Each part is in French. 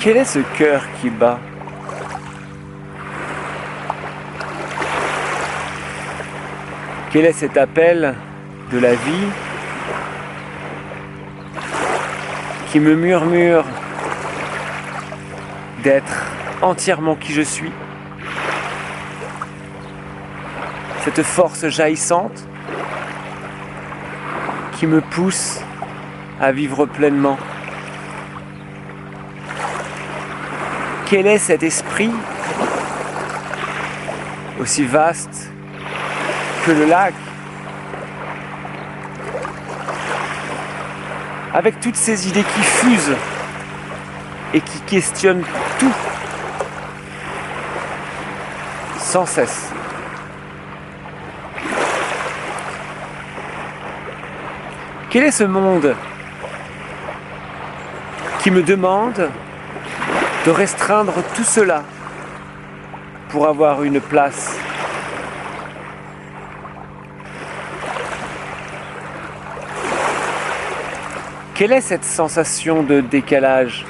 Quel est ce cœur qui bat? Quel est cet appel de la vie qui me murmure d'être entièrement qui je suis? Cette force jaillissante qui me pousse à vivre pleinement. Quel est cet esprit aussi vaste que le lac, avec toutes ces idées qui fusent et qui questionnent tout sans cesse? Quel est ce monde qui me demande de restreindre tout cela pour avoir une place? Quelle est cette sensation de décalage?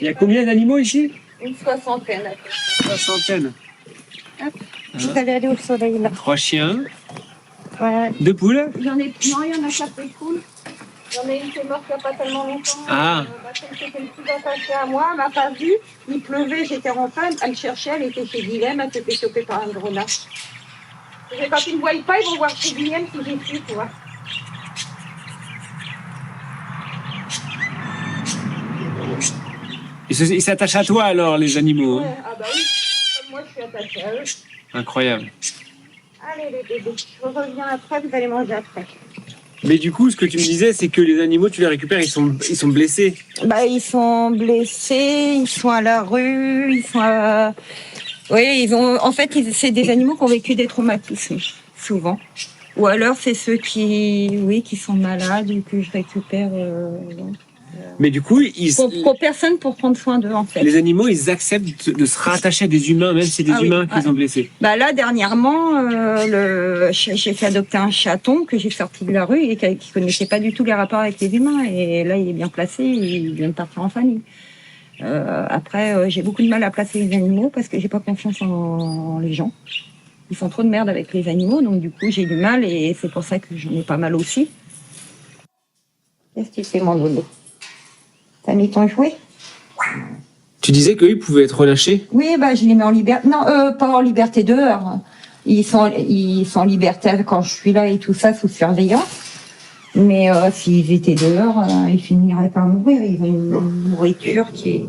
Il y a combien d'animaux ici? Une soixantaine. Soixantaine. Je suis allée aller au soleil là. 3 chiens, Ouais. 2 poules. Non, il y en a 4 poules. J'en ai une qui est morte il n'y a pas tellement longtemps. Ah. Celle qui était le plus attachée à moi, elle m'a pas vue. Il pleuvait, j'étais rentrée, elle me cherchait, elle était chez Guilhem, elle s'est fait choper par un grenat. Et quand ils ne me voient pas, ils vont voir chez Guilhem si j'ai su, tu vois. Ils s'attachent à toi alors, les animaux. Ouais, Hein. ah bah oui, comme moi je suis attachée à eux. Incroyable. Allez les bébés, je reviens après, vous allez manger après. Mais du coup, ce que tu me disais, c'est que les animaux, tu les récupères, ils sont blessés. Bah, ils sont blessés, ils sont à la rue, ils sont à... Oui, c'est des animaux qui ont vécu des traumatismes, souvent. Ou alors, c'est ceux qui sont malades ou que je récupère. Mais du coup, Pour personne pour prendre soin d'eux, en fait. les animaux, ils acceptent de se rattacher à des humains, même si c'est des humains qu'ils ont blessés. Bah là, dernièrement, j'ai fait adopter un chaton que j'ai sorti de la rue et qui connaissait pas du tout les rapports avec les humains. Et là, il est bien placé, il vient de partir en famille. Après, j'ai beaucoup de mal à placer les animaux parce que j'ai pas confiance en les gens. Ils font trop de merde avec les animaux, donc du coup, j'ai du mal et c'est pour ça que j'en ai pas mal aussi. Qu'est-ce que tu fais, mon doudou? T'as mis ton jouet? Tu disais qu'eux, ils pouvaient être relâchés? Oui, bah, je les mets en liberté. Non, pas en liberté dehors. Ils sont en liberté quand je suis là et tout ça, sous surveillance. Mais s'ils étaient dehors, ils finiraient par mourir. Ils ont une nourriture qui est...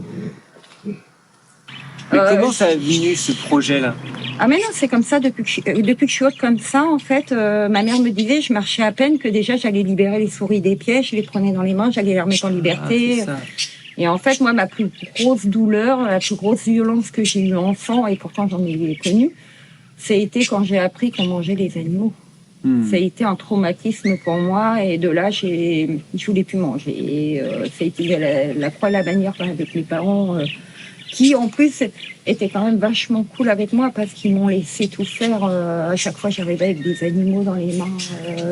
Mais comment ça a venu, ce projet-là? Ah mais non, c'est comme ça, depuis que je suis haute comme ça, en fait, ma mère me disait, je marchais à peine, que déjà j'allais libérer les souris des pièges, je les prenais dans les mains, j'allais les remettre en liberté. Ah, et en fait, moi, ma plus grosse douleur, la plus grosse violence que j'ai eue enfant, et pourtant j'en ai connu, ça a été quand j'ai appris qu'on mangeait les animaux. Ça a été un traumatisme pour moi, et de là, je voulais plus manger. Et ça a été la croix et la bannière avec mes parents, qui en plus étaient quand même vachement cool avec moi parce qu'ils m'ont laissé tout faire. À chaque fois, j'arrivais avec des animaux dans les mains,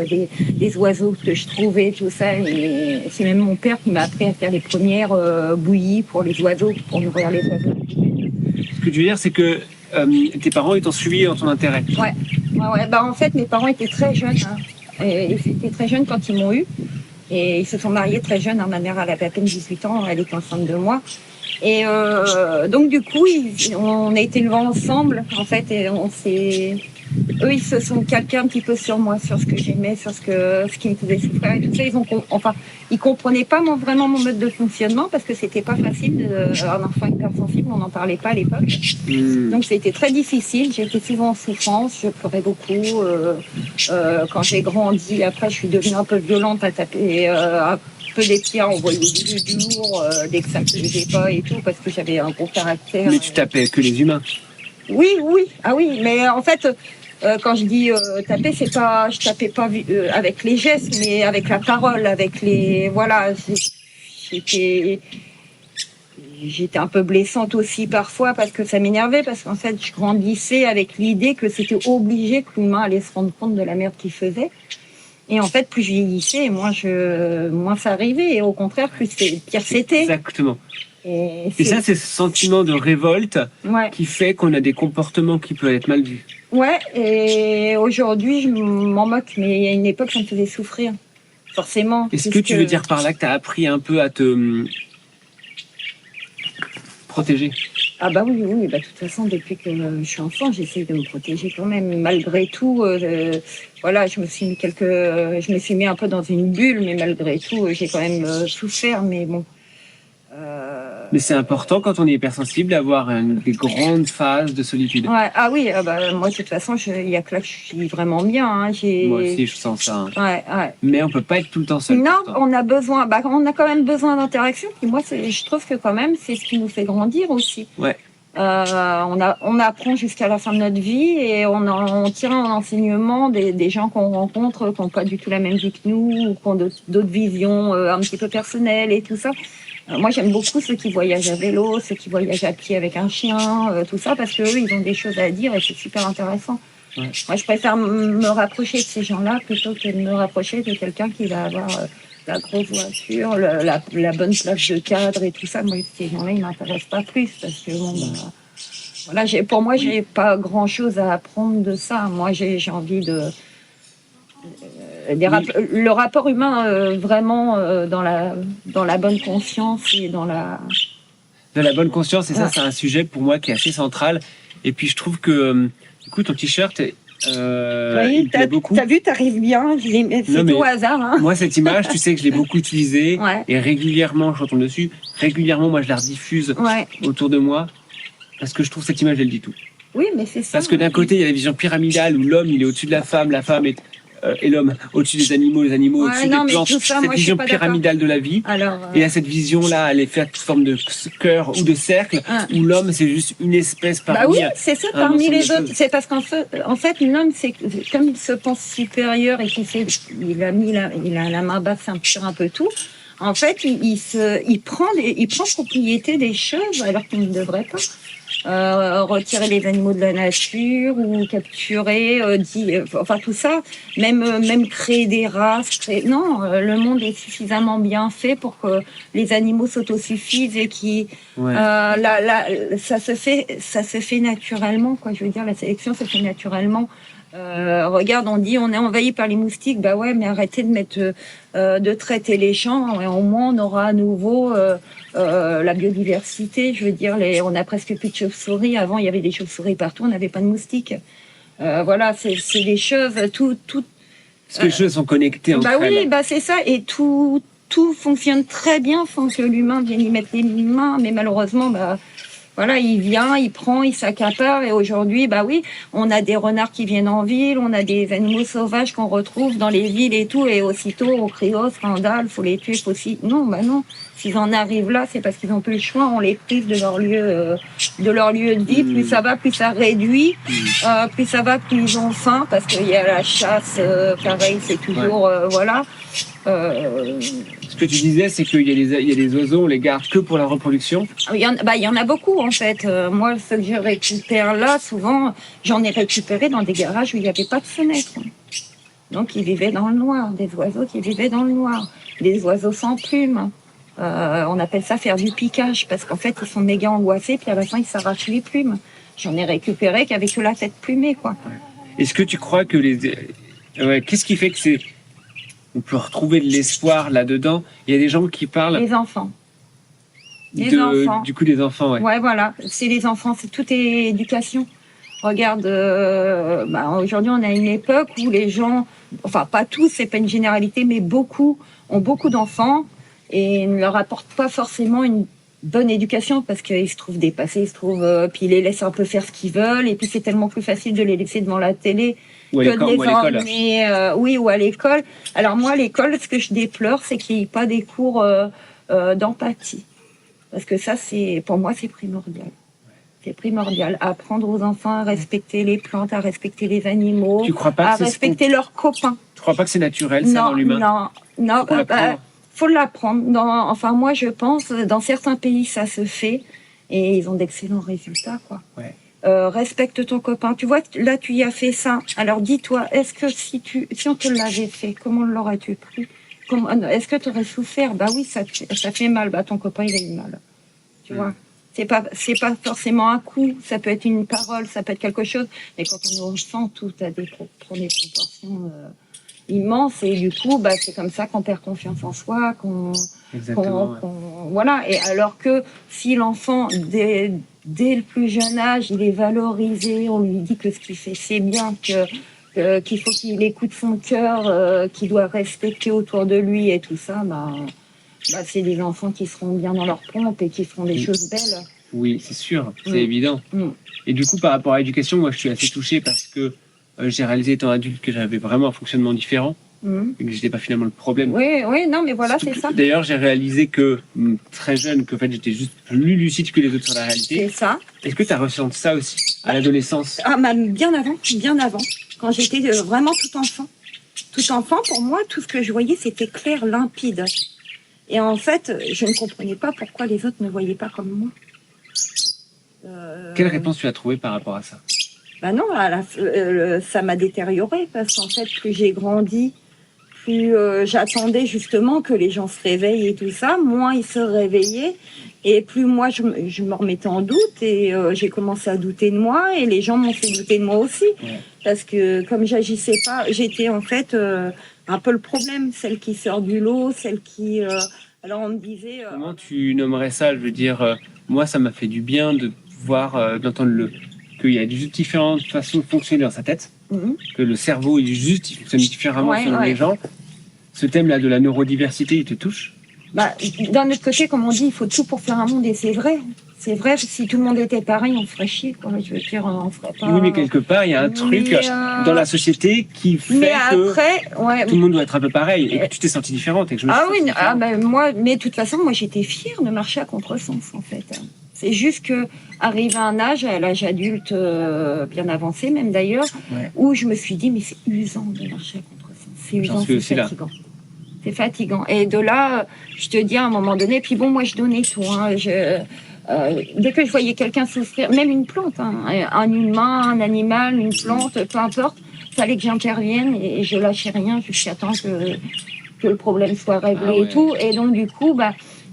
des oiseaux que je trouvais, tout ça. Et c'est même mon père qui m'a appris à faire les premières bouillies pour les oiseaux, pour nourrir les oiseaux. Ce que tu veux dire, c'est que tes parents, ils t'ont suivi dans ton intérêt. Ouais. Bah, en fait, mes parents étaient très jeunes. Hein. Et ils étaient très jeunes quand ils m'ont eu. Et ils se sont mariés très jeunes. Ma mère, elle avait à peine 18 ans, elle était enceinte de moi. Et donc du coup, on a été élevés ensemble, en fait, et eux, ils se sont calqués un petit peu sur moi, sur ce que j'aimais, sur ce qui me faisait souffrir et tout ça. Ils comprenaient pas vraiment mon mode de fonctionnement parce que c'était pas facile. Un enfant hypersensible, on n'en parlait pas à l'époque. Donc c'était très difficile. J'étais souvent en souffrance, je pleurais beaucoup. Quand j'ai grandi, après, je suis devenue un peu violente à taper un peu des pieds, à envoyer du lourd dès que ça me plaisait pas et tout, parce que j'avais un gros caractère. Mais tu tapais que les humains. Oui, ah oui, mais en fait, quand je dis taper, c'est pas, je tapais pas avec les gestes, mais avec la parole, avec les, voilà, j'étais un peu blessante aussi parfois parce que ça m'énervait, parce qu'en fait, je grandissais avec l'idée que c'était obligé que l'humain allait se rendre compte de la merde qu'il faisait. Et en fait, plus je vieillissais, moins ça arrivait, et au contraire, pire c'était. Exactement. Et ça, c'est ce sentiment de révolte qui fait qu'on a des comportements qui peuvent être mal vus. Ouais, et aujourd'hui, je m'en moque, mais il y a une époque, ça me faisait souffrir, forcément. Est-ce que tu veux dire par là que tu as appris un peu à te protéger? Ah bah oui, bah de toute façon, depuis que je suis enfant, j'essaie de me protéger quand même. Malgré tout, voilà, je me suis mis un peu dans une bulle, mais malgré tout, j'ai quand même souffert, mais bon. Mais c'est important quand on est hypersensible d'avoir des grandes phases de solitude. Ouais, ah oui, bah, moi de toute façon, il y a que là que je suis vraiment bien. Hein, moi aussi, je sens ça. Hein. Ouais. Mais on peut pas être tout le temps seul. Non, on a quand même besoin d'interaction. Puis moi, je trouve que quand même, c'est ce qui nous fait grandir aussi. Ouais. On apprend jusqu'à la fin de notre vie et on tire un enseignement des gens qu'on rencontre qui n'ont pas du tout la même vie que nous, ou qui ont d'autres visions un petit peu personnelles et tout ça. Moi, j'aime beaucoup ceux qui voyagent à vélo, ceux qui voyagent à pied avec un chien, tout ça, parce qu'eux, ils ont des choses à dire et c'est super intéressant. Ouais. Moi, je préfère me rapprocher de ces gens-là plutôt que de me rapprocher de quelqu'un qui va avoir la grosse voiture, la bonne place de cadre et tout ça. Moi, ces gens-là, ils m'intéressent pas plus parce que bon, voilà, pour moi, j'ai pas grand-chose à apprendre de ça. Moi, j'ai envie de le rapport humain vraiment dans la bonne conscience et dans la bonne conscience, et ça c'est un sujet pour moi qui est assez central. Et puis je trouve que écoute, ton t-shirt oui, il plaît beaucoup. T'as vu, t'arrives bien, c'est au hasard. Hein. Moi, cette image, tu sais que je l'ai beaucoup utilisée et régulièrement je retourne dessus. Régulièrement, moi je la rediffuse autour de moi parce que je trouve cette image, elle dit tout. Oui, mais c'est ça. Parce que d'un côté, il y a la vision pyramidale où l'homme il est au-dessus de la femme est et l'homme au-dessus des animaux, les animaux au-dessus des plantes. Cette vision pyramidale de la vie. Alors, et à cette vision-là, elle est faite sous forme de cœur ou de cercle, où l'homme, c'est juste une espèce parmi... Bah oui, c'est ça, parmi les autres. C'est parce qu'en fait, l'homme, c'est comme il se pense supérieur et il a la main basse sur un peu tout. En fait, il prend propriété des choses alors qu'il ne devrait pas. Retirer les animaux de la nature ou capturer, enfin tout ça, même créer des races. Non, le monde est suffisamment bien fait pour que les animaux s'autosuffisent et ça se fait naturellement, quoi. Je veux dire, la sélection se fait naturellement. Regarde, on dit on est envahi par les moustiques, bah ouais, mais arrêtez de traiter les champs, et au moins on aura à nouveau la biodiversité. Je veux dire, on a presque plus de chauves-souris. Avant, il y avait des chauves-souris partout, on n'avait pas de moustiques. Voilà, c'est des choses, tout. Parce que les choses sont connectées entre elles. Oui, c'est ça, et tout fonctionne très bien sans que l'humain vienne y mettre les mains, mais malheureusement, voilà, il vient, il prend, il s'accapare. Et aujourd'hui, oui, on a des renards qui viennent en ville, on a des animaux sauvages qu'on retrouve dans les villes et tout. Et aussitôt, on crie au scandale, faut les tuer, Non, non. S'ils en arrivent là, c'est parce qu'ils n'ont plus le choix. On les prive de leur lieu de vie. Plus ça va, plus ça réduit. Plus ça va, plus ils ont faim. Parce qu'il y a la chasse, pareil, c'est toujours, voilà. Ce que tu disais, c'est qu'il y a des oiseaux, on les garde que pour la reproduction. Il y en a beaucoup, en fait. Moi, ceux que je récupère là, souvent, j'en ai récupéré dans des garages où il n'y avait pas de fenêtre. Donc, ils vivaient dans le noir. Des oiseaux qui vivaient dans le noir. Des oiseaux sans plumes. On appelle ça faire du piquage, parce qu'en fait, ils sont méga angoissés, puis à la fin, ils s'arrachent les plumes. J'en ai récupéré qui avaient que la tête plumée, quoi. Est-ce que tu crois que qu'est-ce qui fait que on peut retrouver de l'espoir là-dedans? Il y a des gens qui parlent... Les enfants. Les enfants. Du coup, des enfants, ouais. Ouais, voilà. C'est les enfants, tout est éducation. Regarde, aujourd'hui, on a une époque où les gens, enfin, pas tous, c'est pas une généralité, mais beaucoup ont beaucoup d'enfants et ne leur apportent pas forcément une bonne éducation parce qu'ils se trouvent dépassés, puis ils les laissent un peu faire ce qu'ils veulent et puis c'est tellement plus facile de les laisser devant la télé ou que de les l'école. emmener, oui, ou à l'école. Alors moi, à l'école, ce que je déplore, c'est qu'il n'y ait pas des cours d'empathie. Parce que ça, pour moi, c'est primordial. C'est primordial. Apprendre aux enfants à respecter les plantes, à respecter les animaux, à respecter leurs copains. Tu crois pas que c'est naturel, ça, dans l'humain? Non. Faut l'apprendre. Enfin, moi, je pense, dans certains pays, ça se fait. Et ils ont d'excellents résultats, quoi. Ouais. Respecte ton copain. Tu vois, là, tu y as fait ça. Alors, dis-toi, est-ce que si on te l'avait fait, comment l'aurais-tu pris? Est-ce que tu aurais souffert? Bah oui, ça fait mal. Bah, ton copain, il a eu mal. Tu vois? C'est pas forcément un coup. Ça peut être une parole, ça peut être quelque chose. Mais quand on est enfant, tout a des proportions immenses. Et du coup, bah, c'est comme ça qu'on perd confiance en soi, voilà. Et alors que si l'enfant, dès le plus jeune âge, il est valorisé, on lui dit que ce qu'il fait, c'est bien, qu'il faut qu'il écoute son cœur, qu'il doit respecter autour de lui et tout ça, c'est des enfants qui seront bien dans leur pompe et qui feront des choses belles. Oui, c'est sûr, c'est évident. Et du coup, par rapport à l'éducation, moi, je suis assez touché parce que j'ai réalisé étant adulte que j'avais vraiment un fonctionnement différent et que j'étais pas finalement le problème. Oui, non, mais voilà, c'est ça. D'ailleurs, j'ai réalisé que très jeune, qu'en fait, j'étais juste plus lucide que les autres sur la réalité. C'est ça. Est-ce que tu as ressenti ça aussi à l'adolescence? Bien avant. Quand j'étais vraiment tout enfant. Tout enfant, pour moi, tout ce que je voyais, c'était clair, limpide. Et en fait, je ne comprenais pas pourquoi les autres ne voyaient pas comme moi. Quelle réponse tu as trouvée par rapport à ça? Non, ça m'a détériorée parce qu'en fait, plus j'ai grandi, plus j'attendais justement que les gens se réveillent et tout ça, moins ils se réveillaient et plus moi je me remettais en doute et j'ai commencé à douter de moi et les gens m'ont fait douter de moi aussi parce que comme j'agissais pas, j'étais en fait un peu le problème, celle qui sort du lot, celle qui... alors on me disait... Comment tu nommerais ça? Je veux dire, moi ça m'a fait du bien de voir, d'entendre qu'il y a différentes façons de fonctionner dans sa tête, que le cerveau il fonctionne différemment selon les gens. Ce thème-là de la neurodiversité, il te touche? D'un autre côté, comme on dit, il faut tout pour faire un monde et c'est vrai. C'est vrai, si tout le monde était pareil, on ferait chier, quoi. Je veux dire, on ferait pas... Oui, mais quelque part, il y a un truc dans la société qui fait que tout le monde doit être un peu pareil et que tu t'es sentie différente. Et que je me mais de toute façon, moi, j'étais fière de marcher à contresens, en fait. C'est juste que arrivé à un âge, à l'âge adulte bien avancé même d'ailleurs, où je me suis dit, mais c'est usant de marcher à contresens. C'est usant, c'est fatigant. C'est fatigant. Et de là, je te dis à un moment donné, puis bon, moi, je donnais tout. Dès que je voyais quelqu'un souffrir, même une plante, un humain, un animal, une plante, peu importe, il fallait que j'intervienne et je lâchais rien jusqu'à temps que le problème soit réglé et tout. Et donc, du coup,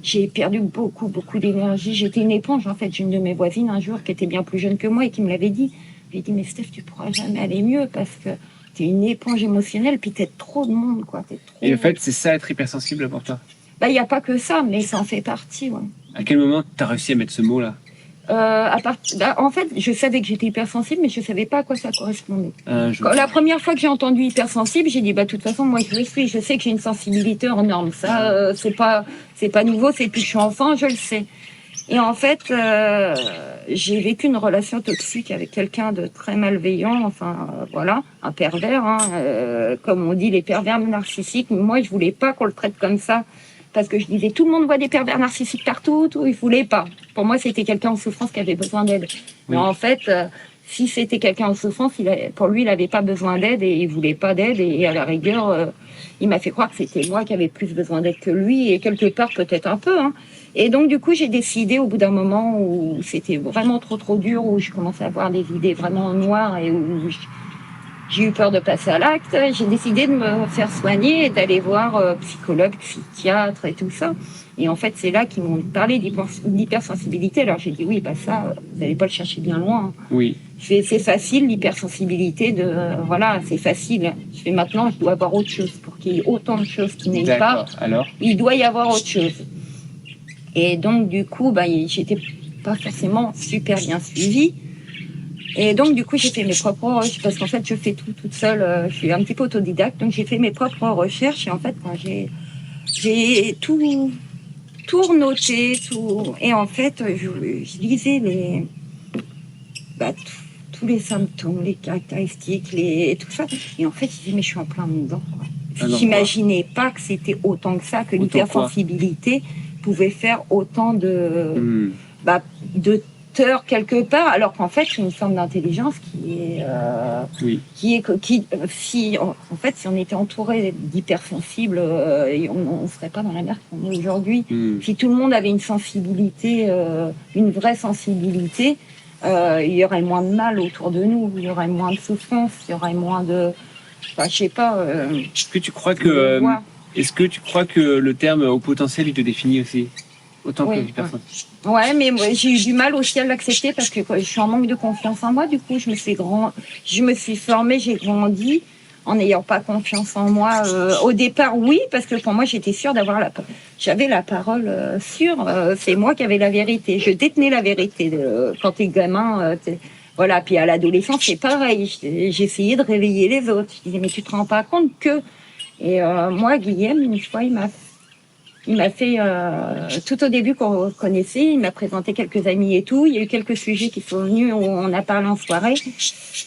j'ai perdu beaucoup d'énergie. J'étais une éponge, en fait. J'ai une de mes voisines un jour qui était bien plus jeune que moi et qui me l'avait dit. J'ai dit, mais Steph, tu pourras jamais aller mieux parce que t'es une éponge émotionnelle puis t'aides trop de monde, quoi. Et en fait, c'est ça être hypersensible pour toi? Il n'y a pas que ça, mais ça en fait partie, ouais. À quel moment t'as réussi à mettre ce mot-là? En fait, je savais que j'étais hypersensible, mais je savais pas à quoi ça correspondait. La première fois que j'ai entendu hypersensible, j'ai dit, de toute façon, moi, je le suis. Je sais que j'ai une sensibilité hors norme. Ça, c'est pas nouveau, c'est depuis que je suis enfant, je le sais. Et en fait, j'ai vécu une relation toxique avec quelqu'un de très malveillant, un pervers, comme on dit, les pervers narcissiques. Moi, je voulais pas qu'on le traite comme ça. Parce que je disais, tout le monde voit des pervers narcissiques partout, il voulait pas. Pour moi, c'était quelqu'un en souffrance qui avait besoin d'aide. Mais en fait, si c'était quelqu'un en souffrance, pour lui, il n'avait pas besoin d'aide et il voulait pas d'aide. Et à la rigueur, il m'a fait croire que c'était moi qui avais plus besoin d'aide que lui. Et quelque part, peut-être un peu. Et donc, du coup, j'ai décidé, au bout d'un moment où c'était vraiment trop dur, où je commençais à avoir des idées vraiment noires et où j'ai eu peur de passer à l'acte, j'ai décidé de me faire soigner et d'aller voir psychologue, psychiatre et tout ça. Et en fait, c'est là qu'ils m'ont parlé d'hypersensibilité. Alors j'ai dit, oui, ça, vous n'allez pas le chercher bien loin. Oui. C'est facile, l'hypersensibilité, c'est facile. Je fais maintenant, je dois avoir autre chose. Pour qu'il y ait autant de choses qui n'aillent pas, alors il doit y avoir autre chose. Et donc, du coup, j'étais pas forcément super bien suivie. Et donc, du coup, j'ai fait mes propres recherches, parce qu'en fait, je fais tout toute seule. Je suis un petit peu autodidacte, donc j'ai fait mes propres recherches. Et en fait, quand j'ai tout noté, tout. Et en fait, je lisais tous les symptômes, les caractéristiques, tout ça. Et en fait, je disais, mais je suis en plein dedans. J'imaginais pas que c'était autant que ça, que l'hypersensibilité pouvait faire autant de tort quelque part, alors qu'en fait, c'est une forme d'intelligence si on était entouré d'hypersensibles, on serait pas dans la merde qu'on est aujourd'hui. Si tout le monde avait une sensibilité, une vraie sensibilité, il y aurait moins de mal autour de nous, il y aurait moins de souffrance, il y aurait moins de, je sais pas. Est-ce que tu crois que le terme haut potentiel, il te définit aussi autant que l'hypersensibilité? Ouais, mais moi, j'ai eu du mal aussi à l'accepter parce que je suis en manque de confiance en moi. Du coup, je me suis formée, j'ai grandi en n'ayant pas confiance en moi. Au départ, oui, parce que pour moi, j'étais sûre j'avais la parole sûre. C'est moi qui avais la vérité. Je détenais la vérité. Quand t'es gamin, voilà. Puis à l'adolescence, c'est pareil. J'essayais de réveiller les autres. Je disais, mais tu te rends pas compte que... Et moi, Guillaume, une fois, il m'a fait, tout au début qu'on connaissait, il m'a présenté quelques amis et tout. Il y a eu quelques sujets qui sont venus où on a parlé en soirée.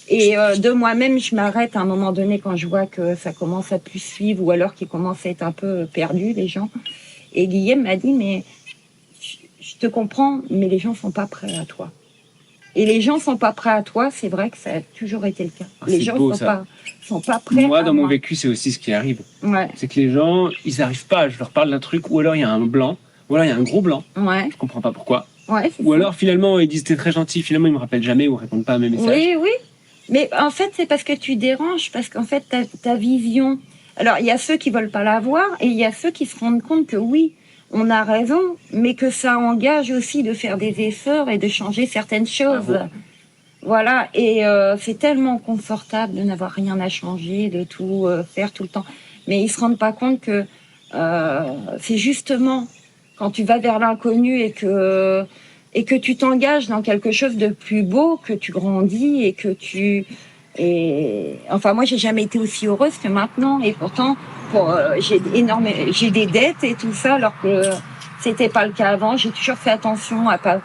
Et de moi-même, je m'arrête à un moment donné quand je vois que ça commence à plus suivre ou alors qu'ils commencent à être un peu perdus, les gens. Et Guillaume m'a dit, mais je te comprends, mais les gens sont pas prêts à toi. Et les gens sont pas prêts à toi, c'est vrai que ça a toujours été le cas. Les gens sont pas prêts. Moi, dans mon vécu, c'est aussi ce qui arrive. Ouais. C'est que les gens, ils arrivent pas. Je leur parle d'un truc, ou alors il y a un blanc, ou alors il y a un gros blanc. Ouais. Je comprends pas pourquoi. Ouais, ou alors finalement, ils disent t'es très gentil, finalement ils me rappellent jamais ou répondent pas à mes messages. Oui, oui. Mais en fait, c'est parce que tu déranges, parce qu'en fait, ta vision. Alors, il y a ceux qui veulent pas la voir, et il y a ceux qui se rendent compte que oui, on a raison, mais que ça engage aussi de faire des efforts et de changer certaines choses. Ah bon. Voilà, et c'est tellement confortable de n'avoir rien à changer, de tout faire tout le temps. Mais ils se rendent pas compte que c'est justement quand tu vas vers l'inconnu et que tu t'engages dans quelque chose de plus beau, que tu grandis et que enfin moi j'ai jamais été aussi heureuse que maintenant, et pourtant j'ai des dettes et tout ça, alors que c'était pas le cas avant. J'ai toujours fait attention à pas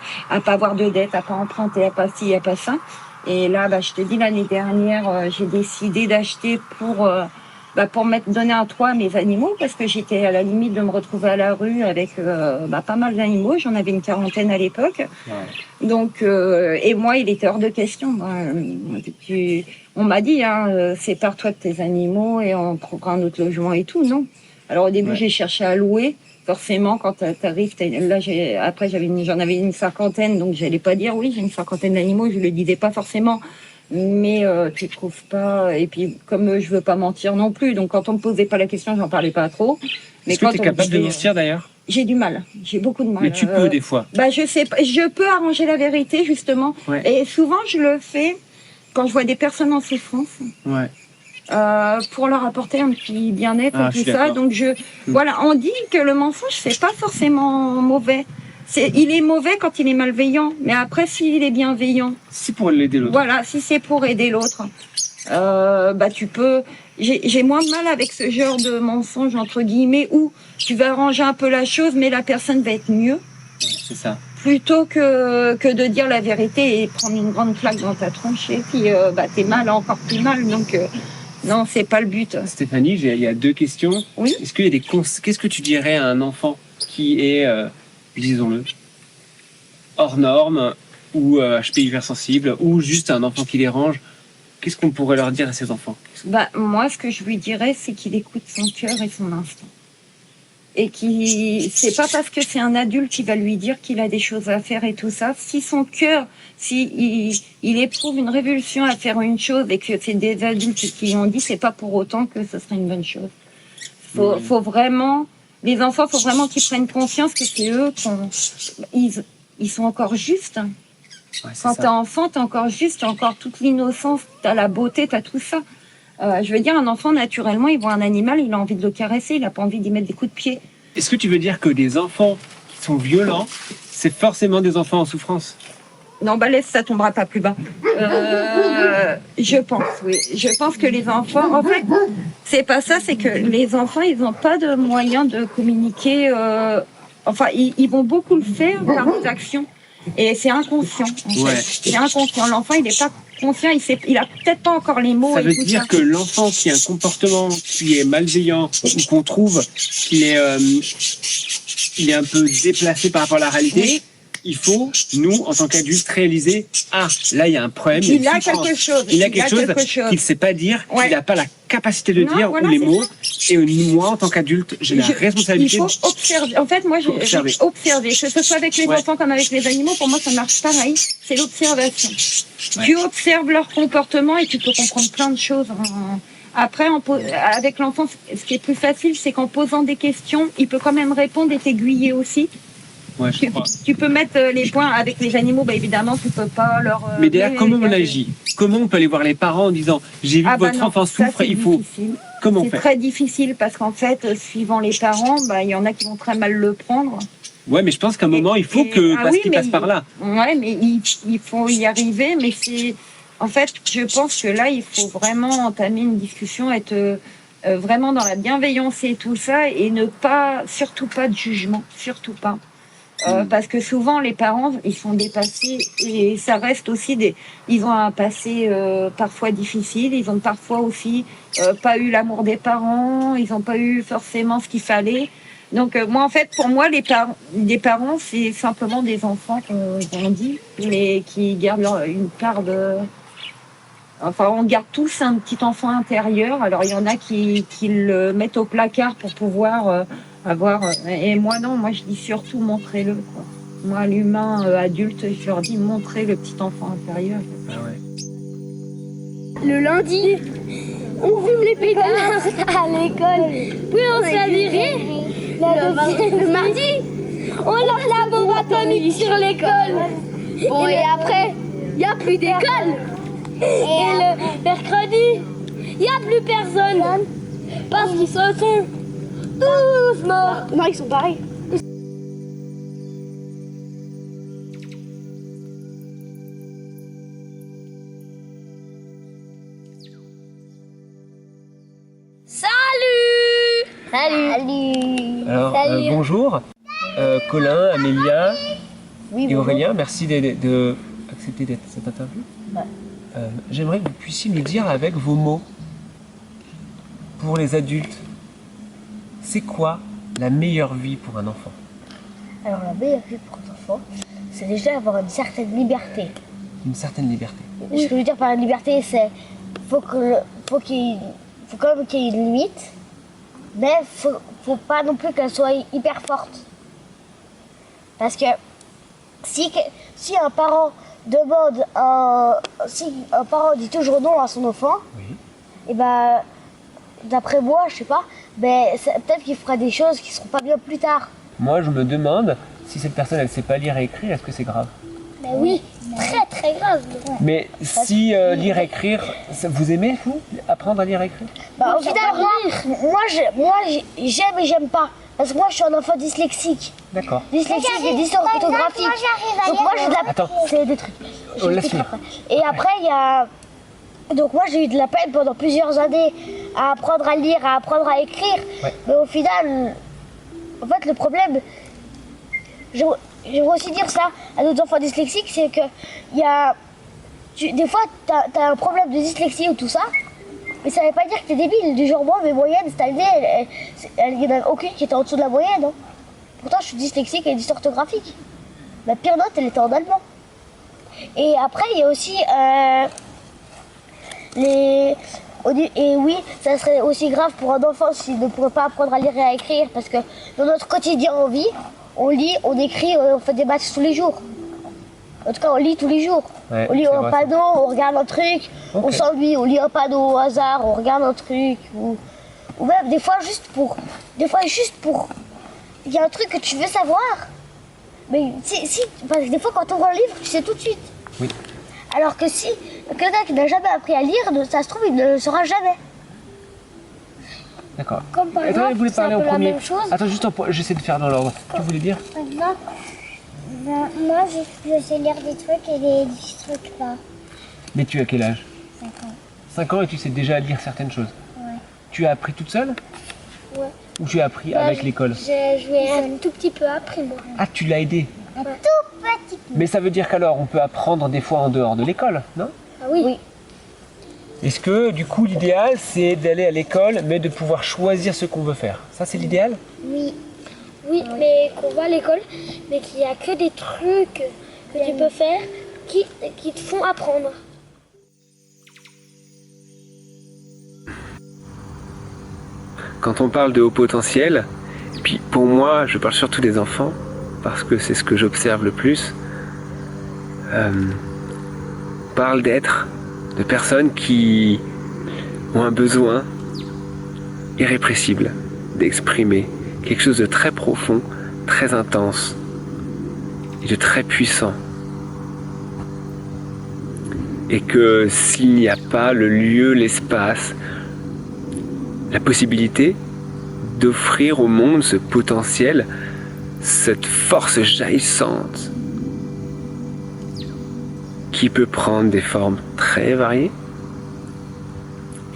avoir de dettes, à pas emprunter, à pas ci, à pas ça. Et là, je te dis, l'année dernière, j'ai décidé d'acheter pour donner un toit à mes animaux, parce que j'étais à la limite de me retrouver à la rue avec pas mal d'animaux. J'en avais une 40aine à l'époque. Ouais. Donc, et moi, il était hors de question. On m'a dit, sépare-toi de tes animaux et on trouvera un autre logement et tout. Non. Alors au début, j'ai cherché à louer. Forcément, quand t'arrives, là, après, j'en avais une 50aine, donc j'allais pas dire oui, j'ai une 50aine d'animaux, je le disais pas forcément, mais tu trouves pas, et puis comme je veux pas mentir non plus, donc quand on me posait pas la question, j'en parlais pas trop. Est-ce que tu es capable de mentir d'ailleurs? J'ai du mal, j'ai beaucoup de mal. Mais tu peux des fois. Je sais pas, je peux arranger la vérité justement, et souvent je le fais quand je vois des personnes en souffrance. Ouais. Pour leur apporter un petit bien-être et tout ça. Donc voilà, on dit que le mensonge c'est pas forcément mauvais. Il est mauvais quand il est malveillant, mais après s'il est bienveillant. C'est pour l'aider l'autre. Voilà, si c'est pour aider l'autre, tu peux. J'ai moins de mal avec ce genre de mensonge entre guillemets où tu vas arranger un peu la chose, mais la personne va être mieux. C'est ça. Plutôt que de dire la vérité et prendre une grande claque dans ta tronche et puis t'es mal, encore plus mal. Donc non, c'est pas le but. Stéphanie, il y a deux questions. Oui. Est-ce qu'il y a qu'est-ce que tu dirais à un enfant qui est, disons-le, hors norme ou HP hypersensible ou juste un enfant qui dérange? Qu'est-ce qu'on pourrait leur dire à ces enfants? Moi, ce que je lui dirais, c'est qu'il écoute son cœur et son instinct. Et c'est pas parce que c'est un adulte qui va lui dire qu'il a des choses à faire et tout ça. Si son cœur, il éprouve une révulsion à faire une chose et que c'est des adultes qui l'ont dit, c'est pas pour autant que ce serait une bonne chose. Faut vraiment, les enfants, faut vraiment qu'ils prennent conscience que c'est eux ils sont encore justes. Ouais, quand t'es enfant, t'es encore juste, t'as encore toute l'innocence, t'as la beauté, t'as tout ça. Je veux dire, un enfant, naturellement, il voit un animal, il a envie de le caresser, il n'a pas envie d'y mettre des coups de pied. Est-ce que tu veux dire que des enfants qui sont violents, c'est forcément des enfants en souffrance. Non, bah laisse, ça tombera pas plus bas. Je pense, oui. Je pense que les enfants, en fait, c'est pas ça, c'est que les enfants, ils n'ont pas de moyens de communiquer. Enfin, ils vont beaucoup le faire par des actions. Et c'est inconscient. En fait. C'est inconscient. L'enfant, il n'est pas conscient, il a peut-être pas encore les mots. Ça veut dire que l'enfant qui a un comportement qui est malveillant ou qu'on trouve qu'il est, il est un peu déplacé par rapport à la réalité. Oui. Il faut, nous, en tant qu'adultes, réaliser là, il y a un problème. Il a quelque chose. Il a quelque chose qu'il ne sait pas dire, qu'il n'a pas la capacité de dire, voilà, ou les mots. Et moi, en tant qu'adulte, j'ai la responsabilité. Il faut observer. En fait, moi, j'ai observé. Que ce soit avec les enfants comme avec les animaux, pour moi, ça marche pareil. C'est l'observation. Ouais. Tu observes leur comportement et tu peux comprendre plein de choses. Après, avec l'enfant, ce qui est plus facile, c'est qu'en posant des questions, il peut quand même répondre et t'aiguiller aussi. Ouais, tu peux mettre les points avec les animaux, bah évidemment tu peux pas leur. Mais derrière, comment on agit? Comment on peut aller voir les parents en disant j'ai vu que votre enfant souffre, il faut. Comment on fait? C'est très difficile parce qu'en fait, suivant les parents, bah il y en a qui vont très mal le prendre. Ouais, mais je pense qu'à un moment il faut qu'il passe par là. Ouais, mais il faut y arriver, mais c'est. En fait, je pense que là, il faut vraiment entamer une discussion, être vraiment dans la bienveillance et tout ça, et ne pas, surtout pas de jugement, surtout pas. Parce que souvent les parents ils sont dépassés et ça reste aussi ils ont un passé parfois difficile, ils ont parfois aussi pas eu l'amour des parents, ils n'ont pas eu forcément ce qu'il fallait. Donc moi en fait pour moi les parents c'est simplement des enfants qu'on dit mais qui gardent une part de. Enfin, on garde tous un petit enfant intérieur. Alors, il y en a qui le mettent au placard pour pouvoir avoir. Et moi, non. Moi, je dis surtout montrez-le. Quoi. Moi, l'humain adulte, je leur dis montrez le petit enfant intérieur. Ah ouais. Le lundi, on fume les pétards à l'école. Puis on se fait virer. Le mardi, on lance la bombe atomique sur l'école. Bon, et après, il n'y a plus d'école. Et le mercredi, il n'y a plus personne. Parce qu'ils se sont tous morts. Non, ils sont pareils. Salut. Alors, bonjour. Colin, Amélia et Aurélien, merci d'accepter cette interview. Ouais. J'aimerais que vous puissiez nous dire avec vos mots, pour les adultes, c'est quoi la meilleure vie pour un enfant? Alors la meilleure vie pour un enfant, c'est déjà avoir une certaine liberté. Une certaine liberté. Ce que je veux dire par la liberté, c'est faut quand même qu'il y ait une limite, mais faut pas non plus qu'elle soit hyper forte. Parce que si un parent demande si un parent dit toujours non à son enfant, oui. Et ben d'après moi, je sais pas, peut-être qu'il fera des choses qui seront pas bien plus tard. Moi, je me demande si cette personne elle sait pas lire et écrire, est-ce que c'est grave? Ben oui, très très grave. Mais si lire et écrire, vous aimez vous apprendre à lire et écrire? Au final, moi j'aime et j'aime pas. Parce que moi je suis un enfant dyslexique. D'accord. Dyslexique et dysorthographique. Donc moi j'ai de la peine. C'est des trucs. Et après il y a. Donc moi j'ai eu de la peine pendant plusieurs années à apprendre à lire, à apprendre à écrire. Ouais. Mais au final, en fait le problème, je veux aussi dire ça à d'autres enfants dyslexiques, c'est que des fois t'as un problème de dyslexie ou tout ça. Mais ça veut pas dire que t'es débile. Du genre, moi, mes moyennes, cette année, il n'y en a aucune qui était en dessous de la moyenne. Hein. Pourtant, je suis dyslexique et dysorthographique. Ma pire note, elle était en allemand. Et après, il y a aussi Et oui, ça serait aussi grave pour un enfant s'il ne pourrait pas apprendre à lire et à écrire. Parce que dans notre quotidien en vie, on lit, on écrit, on fait des maths tous les jours. En tout cas, on lit tous les jours. Ouais, on lit un panneau, on regarde un truc, okay. On s'ennuie, on lit un panneau au hasard, on regarde un truc. Ou même des fois juste pour... Il y a un truc que tu veux savoir. Mais parce que des fois, quand on ouvre un livre, tu sais tout de suite. Oui. Alors que si quelqu'un qui n'a jamais appris à lire, ça se trouve, il ne le saura jamais. D'accord. Comme par Attends, exemple, vous voulez c'est parler un en peu la premier. même chose. Attends, juste j'essaie de faire dans l'ordre. Tu voulais dire? Par exemple, moi, je sais lire des trucs et des trucs pas. Mais tu as quel âge? 5 ans. 5 ans et tu sais déjà lire certaines choses. Ouais. Tu as appris toute seule? Ouais. Ou tu as appris Bah, avec l'école? Je vais un tout petit peu appris, moi. Ah, tu l'as aidé. Un tout petit peu. Mais ça veut dire qu'alors on peut apprendre des fois en dehors de l'école, non? Ah oui. Est-ce que du coup l'idéal c'est d'aller à l'école mais de pouvoir choisir ce qu'on veut faire? Ça c'est l'idéal? Oui. Oui, mais qu'on va à l'école, mais qu'il n'y a que des trucs que tu peux faire qui te font apprendre. Quand on parle de haut potentiel, puis pour moi, je parle surtout des enfants, parce que c'est ce que j'observe le plus, on parle d'êtres, de personnes qui ont un besoin irrépressible d'exprimer quelque chose de très profond, très intense et de très puissant. Et que s'il n'y a pas le lieu, l'espace, la possibilité d'offrir au monde ce potentiel, cette force jaillissante qui peut prendre des formes très variées,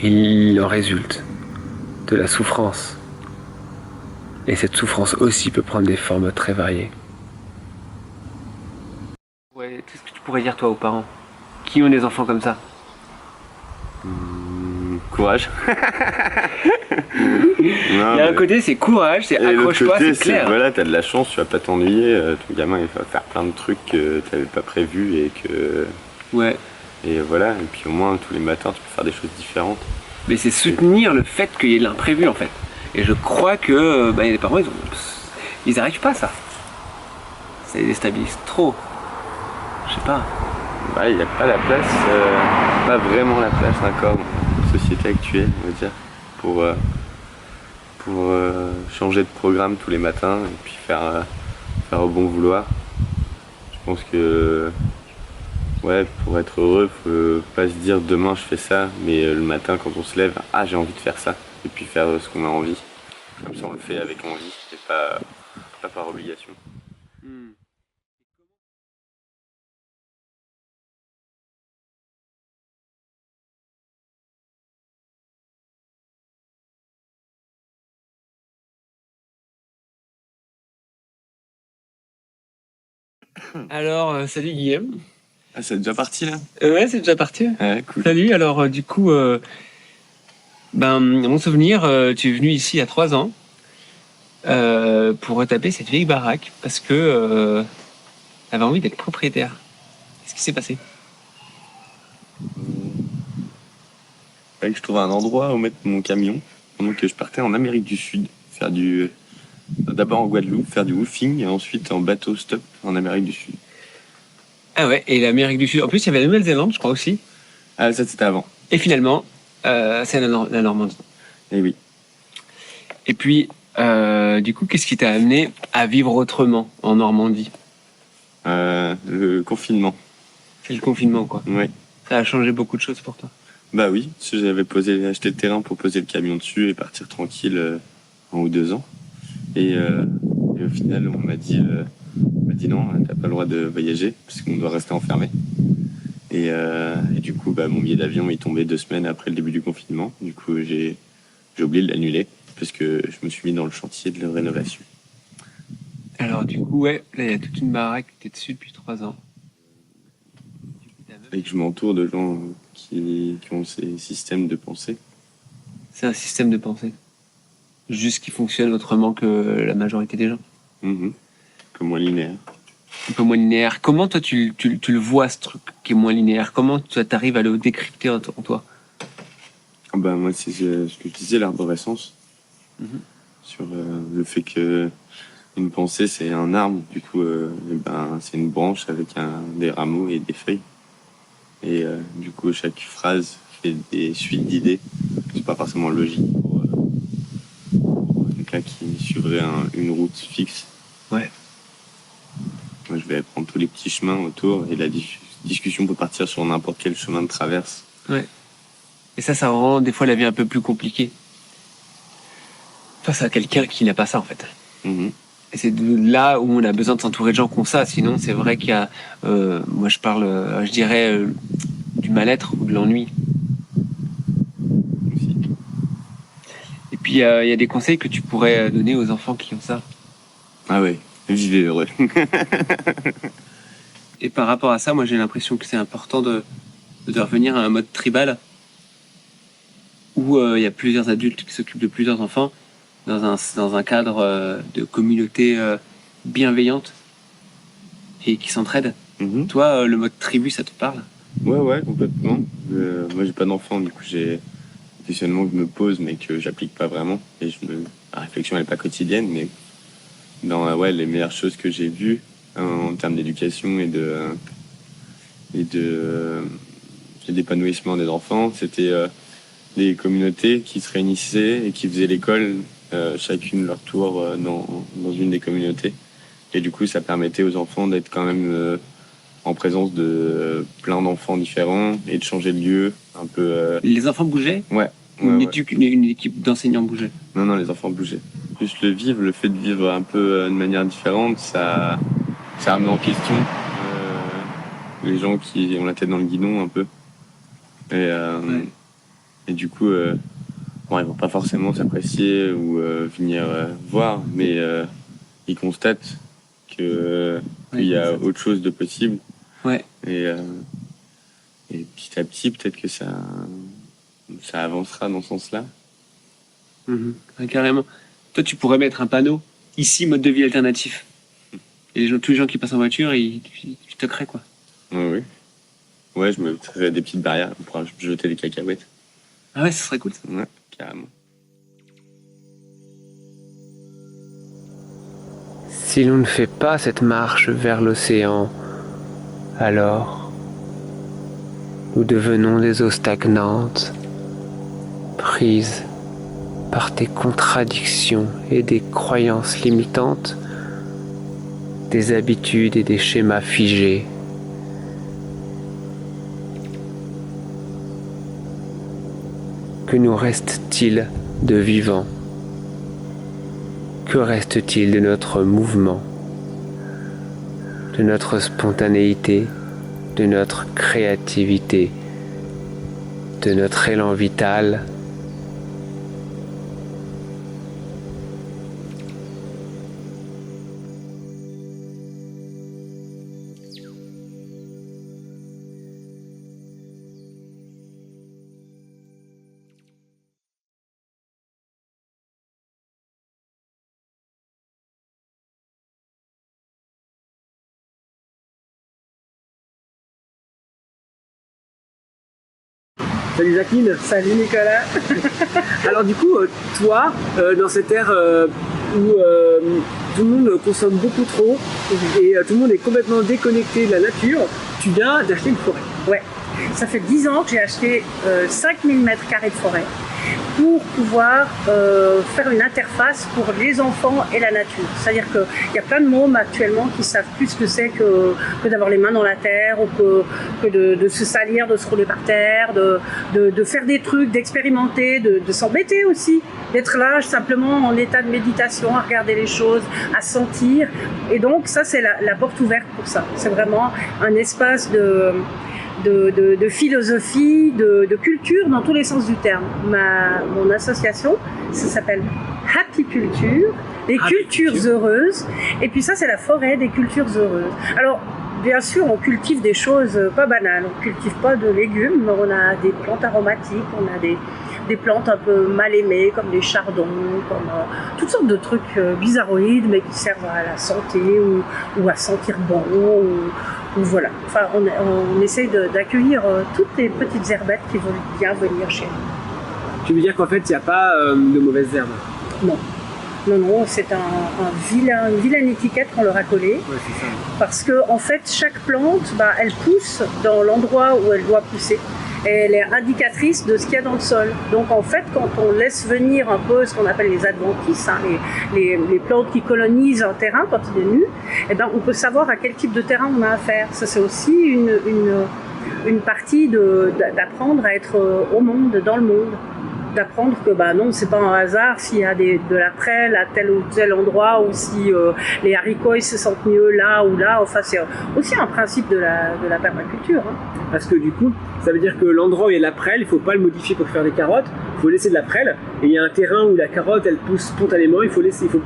il en résulte de la souffrance. Et cette souffrance aussi peut prendre des formes très variées. Ouais, qu'est-ce que tu pourrais dire toi aux parents qui ont des enfants comme ça? Courage. Il y a un côté c'est courage, c'est accroche-toi, c'est clair. Voilà, t'as de la chance, tu vas pas t'ennuyer, ton gamin il va faire plein de trucs que t'avais pas prévus et que... Ouais. Et voilà, et puis au moins tous les matins tu peux faire des choses différentes. Mais c'est soutenir le fait qu'il y ait de l'imprévu en fait. Et je crois que les parents ils arrivent pas à ça. Ça les déstabilise trop. Je sais pas. Ouais, il n'y a pas la place, pas vraiment la place encore dans la société actuelle, on va dire, pour changer de programme tous les matins et puis faire au bon vouloir. Je pense que ouais, pour être heureux, faut pas se dire demain je fais ça, mais le matin quand on se lève, ah j'ai envie de faire ça, et puis faire ce qu'on a envie. Comme ça on le fait avec envie et pas par obligation. Alors, salut Guillaume. Ah, c'est déjà parti là? Ouais, c'est déjà parti. Ouais, cool. Salut, alors du coup, mon souvenir, tu es venu ici il y a 3 ans pour retaper cette vieille baraque parce que tu avais envie d'être propriétaire. Qu'est-ce qui s'est passé? Fallait que je trouve un endroit où mettre mon camion pendant que je partais en Amérique du Sud, faire d'abord en Guadeloupe, faire du woofing et ensuite en bateau stop en Amérique du Sud. Ah ouais, et l'Amérique du Sud. En plus, il y avait la Nouvelle-Zélande, je crois aussi. Ah, ça c'était avant. Et finalement, c'est la Normandie. Eh oui. Et puis, du coup, qu'est-ce qui t'a amené à vivre autrement en Normandie? Le confinement. C'est le confinement, quoi. Ouais. Ça a changé beaucoup de choses pour toi. Bah oui, parce que j'avais acheté le terrain pour poser le camion dessus et partir tranquille 1 ou 2 ans. Et au final, on m'a dit non, t'as pas le droit de voyager parce qu'on doit rester enfermé. Et du coup, mon billet d'avion est tombé 2 semaines après le début du confinement. Du coup, j'ai oublié de l'annuler parce que je me suis mis dans le chantier de la rénovation. Alors du coup, ouais, là il y a toute une baraque, t'es dessus depuis 3 ans. Et que je m'entoure de gens qui ont ces systèmes de pensée. C'est un système de pensée. Juste qui fonctionne autrement que la majorité des gens. Un peu moins linéaire. Un peu moins linéaire. Comment toi tu le vois ce truc qui est moins linéaire? Comment tu arrives à le décrypter en toi? Moi c'est ce que je disais, l'arborescence. Sur le fait que une pensée c'est un arbre, du coup c'est une branche avec des rameaux et des feuilles. Et du coup chaque phrase fait des suites d'idées. C'est pas forcément logique pour quelqu'un qui suivrait une route fixe. Ouais. Moi je vais prendre tous les petits chemins autour et la discussion peut partir sur n'importe quel chemin de traverse. Ouais. Et ça rend des fois la vie un peu plus compliquée. face à quelqu'un qui n'a pas ça en fait. Et c'est là où on a besoin de s'entourer de gens qui ont ça. Sinon, c'est vrai qu'il y a, moi je dirais, du mal-être ou de l'ennui. Et puis il y a des conseils que tu pourrais donner aux enfants qui ont ça. Ah ouais, vivez heureux. Et par rapport à ça, moi j'ai l'impression que c'est important de revenir à un mode tribal où il y a plusieurs adultes qui s'occupent de plusieurs enfants dans un cadre de communauté bienveillante et qui s'entraide. Toi, le mode tribu, ça te parle? Ouais, complètement. Moi, j'ai pas d'enfant, du coup, j'ai des questionnements que je me pose, mais que j'applique pas vraiment. Et la réflexion, elle est pas quotidienne, mais dans les meilleures choses que j'ai vues en termes d'éducation et d'épanouissement des enfants, c'était des communautés qui se réunissaient et qui faisaient l'école chacune leur tour dans une des communautés. Et du coup, ça permettait aux enfants d'être quand même en présence de plein d'enfants différents et de changer de lieu un peu. Les enfants bougeaient? Ouais. Une équipe d'enseignants bougeait? Non, les enfants bougeaient. Juste le fait de vivre un peu de manière différente, ça remet en question les gens qui ont la tête dans le guidon un peu. Et du coup, ils vont pas forcément s'apprécier ou venir voir, mais ils constatent qu'il y a autre chose de possible. Ouais. Et petit à petit, peut-être que ça avancera dans ce sens-là. Carrément. Toi, tu pourrais mettre un panneau, ici, mode de vie alternatif. Et tous les gens qui passent en voiture, ils toqueraient, quoi. Oui. Ouais, je mettrais des petites barrières pour jeter des cacahuètes. Ah ouais, ça serait cool. Ouais, carrément. Si l'on ne fait pas cette marche vers l'océan, alors nous devenons des eaux stagnantes, prises par des contradictions et des croyances limitantes, des habitudes et des schémas figés. Que nous reste-t-il de vivant? Que reste-t-il de notre mouvement, de notre spontanéité, de notre créativité, de notre élan vital? Salut Jacqueline. Salut Nicolas. Alors du coup, toi, dans cette ère où tout le monde consomme beaucoup trop et tout le monde est complètement déconnecté de la nature, tu viens d'acheter une forêt. Ouais, ça fait 10 ans que j'ai acheté 5000 m² de forêt pour pouvoir faire une interface pour les enfants et la nature. C'est-à-dire qu'il y a plein de mômes actuellement qui savent plus ce que c'est que d'avoir les mains dans la terre ou que de se salir, de se rouler par terre, de faire des trucs, d'expérimenter, de s'embêter aussi, d'être là simplement en état de méditation, à regarder les choses, à sentir. Et donc ça, c'est la porte ouverte pour ça. C'est vraiment un espace de philosophie, de culture dans tous les sens du terme. Mon association, ça s'appelle Happy Culture, les cultures heureuses. Et puis ça, c'est la forêt des cultures heureuses. Alors, bien sûr, on cultive des choses pas banales. On cultive pas de légumes, mais on a des plantes aromatiques, on a des plantes un peu mal aimées, comme des chardons, comme toutes sortes de trucs bizarroïdes, mais qui servent à la santé ou à sentir bon. Ou voilà. Enfin, on essaye d'accueillir toutes les petites herbettes qui veulent bien venir chez nous. Tu veux dire qu'en fait, il n'y a pas de mauvaises herbes? Non. Non, c'est une vilaine étiquette qu'on leur a collée. Ouais, c'est ça. Parce que, en fait, chaque plante, elle pousse dans l'endroit où elle doit pousser. Et elle est indicatrice de ce qu'il y a dans le sol. Donc, en fait, quand on laisse venir un peu ce qu'on appelle les adventices, les plantes qui colonisent un terrain quand il est nu, on peut savoir à quel type de terrain on a affaire. Ça, c'est aussi une partie d'apprendre à être au monde, dans le monde. d'apprendre que bah non, c'est pas un hasard s'il y a de la prêle à tel ou tel endroit, ou si les haricots ils se sentent mieux là ou là. Enfin, c'est aussi un principe de la permaculture. Hein. Parce que du coup, ça veut dire que l'endroit où il y a de la prêle, il faut pas le modifier pour faire des carottes, il faut laisser de la prêle. Et il y a un terrain où la carotte elle pousse spontanément, il faut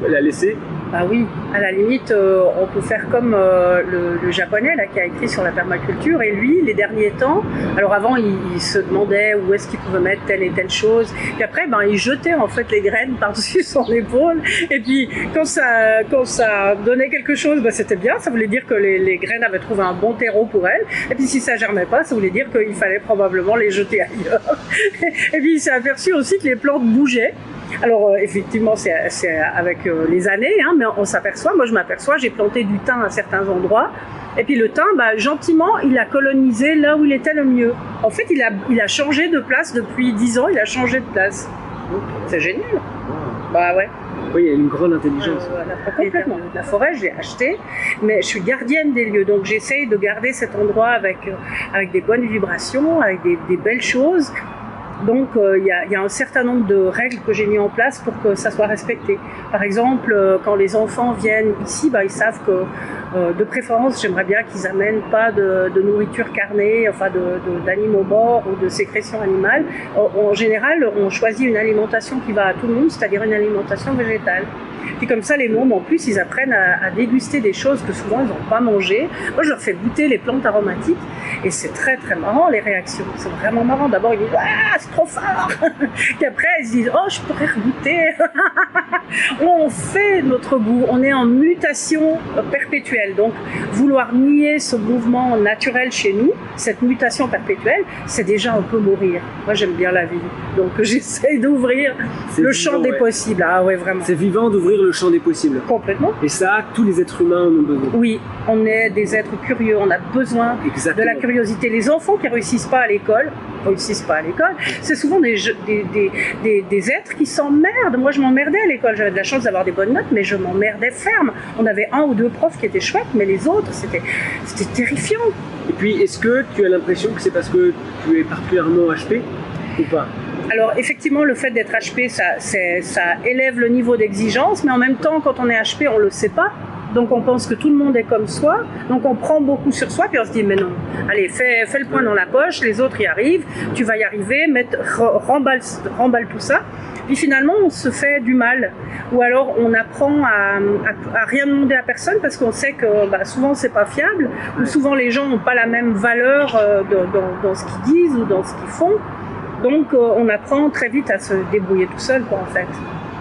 la laisser. Bah oui, à la limite, on peut faire comme le japonais là, qui a écrit sur la permaculture, et lui, les derniers temps, alors avant, il se demandait où est-ce qu'il pouvait mettre telle et telle chose, puis après, ben, il jetait en fait les graines par-dessus son épaule, et puis quand ça donnait quelque chose, ben, c'était bien, ça voulait dire que les graines avaient trouvé un bon terreau pour elles, et puis si ça germait pas, ça voulait dire qu'il fallait probablement les jeter ailleurs. Et puis il s'est aperçu aussi que les plantes bougeaient. Alors effectivement c'est avec les années, hein, mais on s'aperçoit, moi je m'aperçois, j'ai planté du thym à certains endroits, et puis le thym, bah, gentiment, il a colonisé là où il était le mieux. En fait, il a changé de place depuis 10 ans, il a changé de place. C'est génial. Bah ouais. Oui, il y a une grande intelligence. Complètement. La forêt, je l'ai achetée, mais je suis gardienne des lieux, donc j'essaye de garder cet endroit avec des bonnes vibrations, avec des belles choses. Donc il y a un certain nombre de règles que j'ai mis en place pour que ça soit respecté. Par exemple, quand les enfants viennent ici, bah, ils savent que de préférence, j'aimerais bien qu'ils amènent pas de nourriture carnée, enfin d'animaux morts ou de sécrétions animales. En général, on choisit une alimentation qui va à tout le monde, c'est-à-dire une alimentation végétale. Puis comme ça, les mômes, en plus, ils apprennent à déguster des choses que souvent, ils n'ont pas mangées. Moi, je leur fais goûter les plantes aromatiques et c'est très, très marrant, les réactions. C'est vraiment marrant. D'abord, ils disent « Ah, c'est trop fort !» Puis après, ils se disent « Oh, je pourrais regoûter !» On fait notre goût. On est en mutation perpétuelle. Donc, vouloir nier ce mouvement naturel chez nous, cette mutation perpétuelle, c'est déjà un peu mourir. Moi, j'aime bien la vie. Donc, j'essaye d'ouvrir le champ des possibles. Ah ouais, vraiment. C'est vivant d'ouvrir le champ des possibles. Complètement. Et ça, tous les êtres humains en ont besoin. Oui, on est des êtres curieux, on a besoin de la curiosité. Les enfants qui réussissent pas à l'école, c'est souvent des êtres qui s'emmerdent. Moi, je m'emmerdais à l'école, j'avais de la chance d'avoir des bonnes notes, mais je m'emmerdais ferme. On avait 1 ou 2 profs qui étaient chouettes, mais les autres, c'était terrifiant. Et puis, est-ce que tu as l'impression que c'est parce que tu es particulièrement HP ou pas ? Alors effectivement, le fait d'être HP, ça élève le niveau d'exigence, mais en même temps, quand on est HP, on ne le sait pas. Donc on pense que tout le monde est comme soi, donc on prend beaucoup sur soi, puis on se dit mais non, allez, fais le point dans la poche, les autres y arrivent, tu vas y arriver, remballe tout ça. Puis finalement, on se fait du mal. Ou alors, on apprend à rien demander à personne parce qu'on sait que bah, souvent, c'est pas fiable, ou souvent, les gens n'ont pas la même valeur dans ce qu'ils disent ou dans ce qu'ils font. Donc, on apprend très vite à se débrouiller tout seul, quoi, en fait.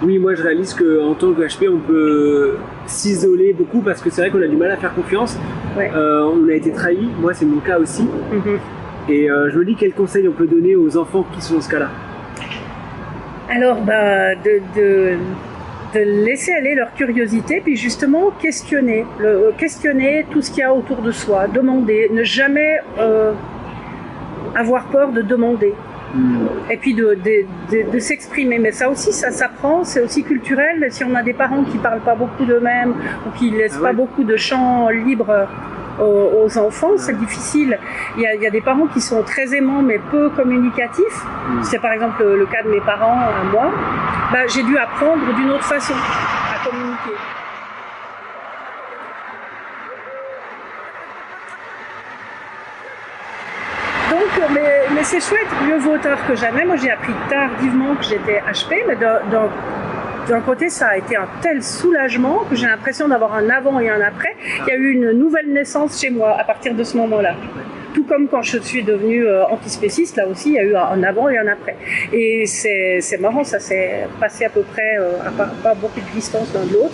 Oui, moi, je réalise qu'en tant que HP, on peut s'isoler beaucoup parce que c'est vrai qu'on a du mal à faire confiance. Ouais. On a été trahi. Moi, c'est mon cas aussi. Mm-hmm. Et je me dis, quels conseils on peut donner aux enfants qui sont dans ce cas-là ? Alors, bah, de laisser aller leur curiosité, puis justement questionner tout ce qu'il y a autour de soi, demander, ne jamais avoir peur de demander. Et puis de s'exprimer, mais ça aussi, ça s'apprend, c'est aussi culturel. Si on a des parents qui parlent pas beaucoup d'eux-mêmes ou qui laissent pas beaucoup de champ libre aux enfants, c'est difficile. Il y a des parents qui sont très aimants mais peu communicatifs. C'est par exemple le cas de mes parents à moi. Bah, j'ai dû apprendre d'une autre façon à communiquer. Donc, mais c'est chouette, mieux vaut tard que jamais. Moi, j'ai appris tardivement que j'étais HP, mais d'un côté, ça a été un tel soulagement que j'ai l'impression d'avoir un avant et un après. Il y a eu une nouvelle naissance chez moi à partir de ce moment-là. Tout comme quand je suis devenue antispéciste, là aussi, il y a eu un avant et un après. Et c'est marrant, ça s'est passé à peu près à pas beaucoup de distance l'un de l'autre.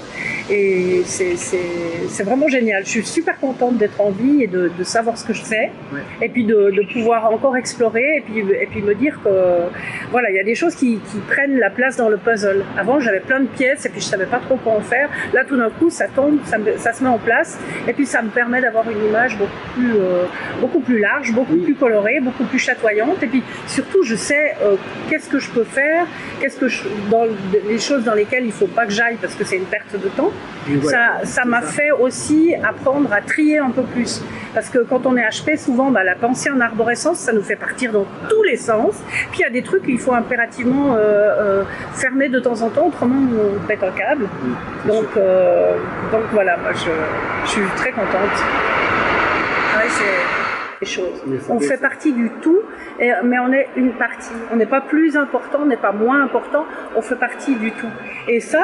Et c'est vraiment génial. Je suis super contente d'être en vie et de savoir ce que je fais. Ouais. Et puis de pouvoir encore explorer et puis me dire que voilà, il y a des choses qui prennent la place dans le puzzle. Avant, j'avais plein de pièces et puis je savais pas trop quoi en faire. Là, tout d'un coup, ça tombe, ça se met en place. Et puis ça me permet d'avoir une image beaucoup plus large, beaucoup plus colorée, beaucoup plus chatoyante. Et puis surtout, je sais qu'est-ce que je peux faire, dans les choses dans lesquelles il faut pas que j'aille parce que c'est une perte de temps. Voilà. Ça m'a fait aussi apprendre à trier un peu plus. Parce que quand on est HP, souvent, la pensée en arborescence, ça nous fait partir dans tous les sens. Puis il y a des trucs qu'il faut impérativement fermer de temps en temps, autrement on pète un câble. Donc voilà, moi je suis très contente. Ouais, c'est des choses. On fait partie du tout, mais on est une partie. On n'est pas plus important, on n'est pas moins important, on fait partie du tout. Et ça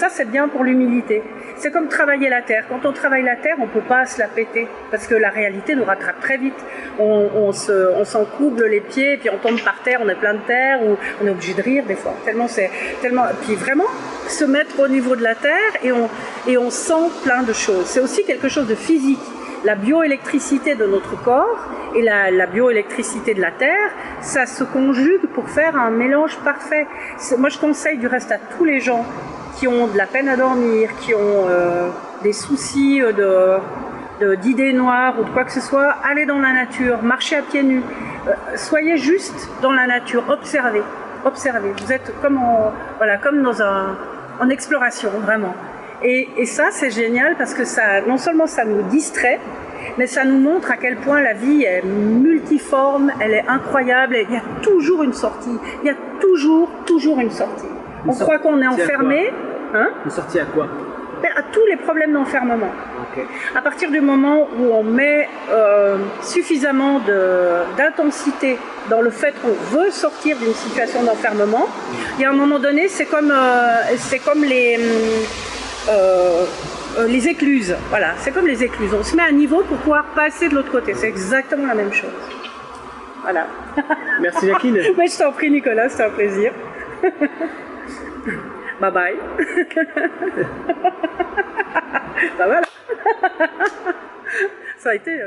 c'est bien pour l'humilité. C'est comme travailler la terre. Quand on travaille la terre, on ne peut pas se la péter, parce que la réalité nous rattrape très vite. On s'en couble les pieds, puis on tombe par terre, on est plein de terre, ou on est obligé de rire des fois. Puis vraiment, se mettre au niveau de la terre, et on sent plein de choses. C'est aussi quelque chose de physique. La bioélectricité de notre corps et la bioélectricité de la terre, ça se conjugue pour faire un mélange parfait. Moi, je conseille du reste à tous les gens qui ont de la peine à dormir, qui ont des soucis d'idées noires ou de quoi que ce soit, allez dans la nature, marchez à pieds nus, soyez juste dans la nature, observez. Vous êtes comme en exploration, vraiment. Et ça, c'est génial parce que non seulement ça nous distrait, mais ça nous montre à quel point la vie est multiforme, elle est incroyable, et il y a toujours une sortie. Il y a toujours une sortie. On croit qu'on est enfermé. Une sortie à quoi? À tous les problèmes d'enfermement. Okay. À partir du moment où on met suffisamment d'intensité dans le fait qu'on veut sortir d'une situation d'enfermement, il y a un moment donné, c'est comme les écluses. Voilà, c'est comme les écluses. On se met à niveau pour pouvoir passer de l'autre côté. C'est exactement la même chose. Voilà. Merci Jacqueline. Mais je t'en prie Nicolas, c'était un plaisir. Bye bye. Bah voilà. Ça a été...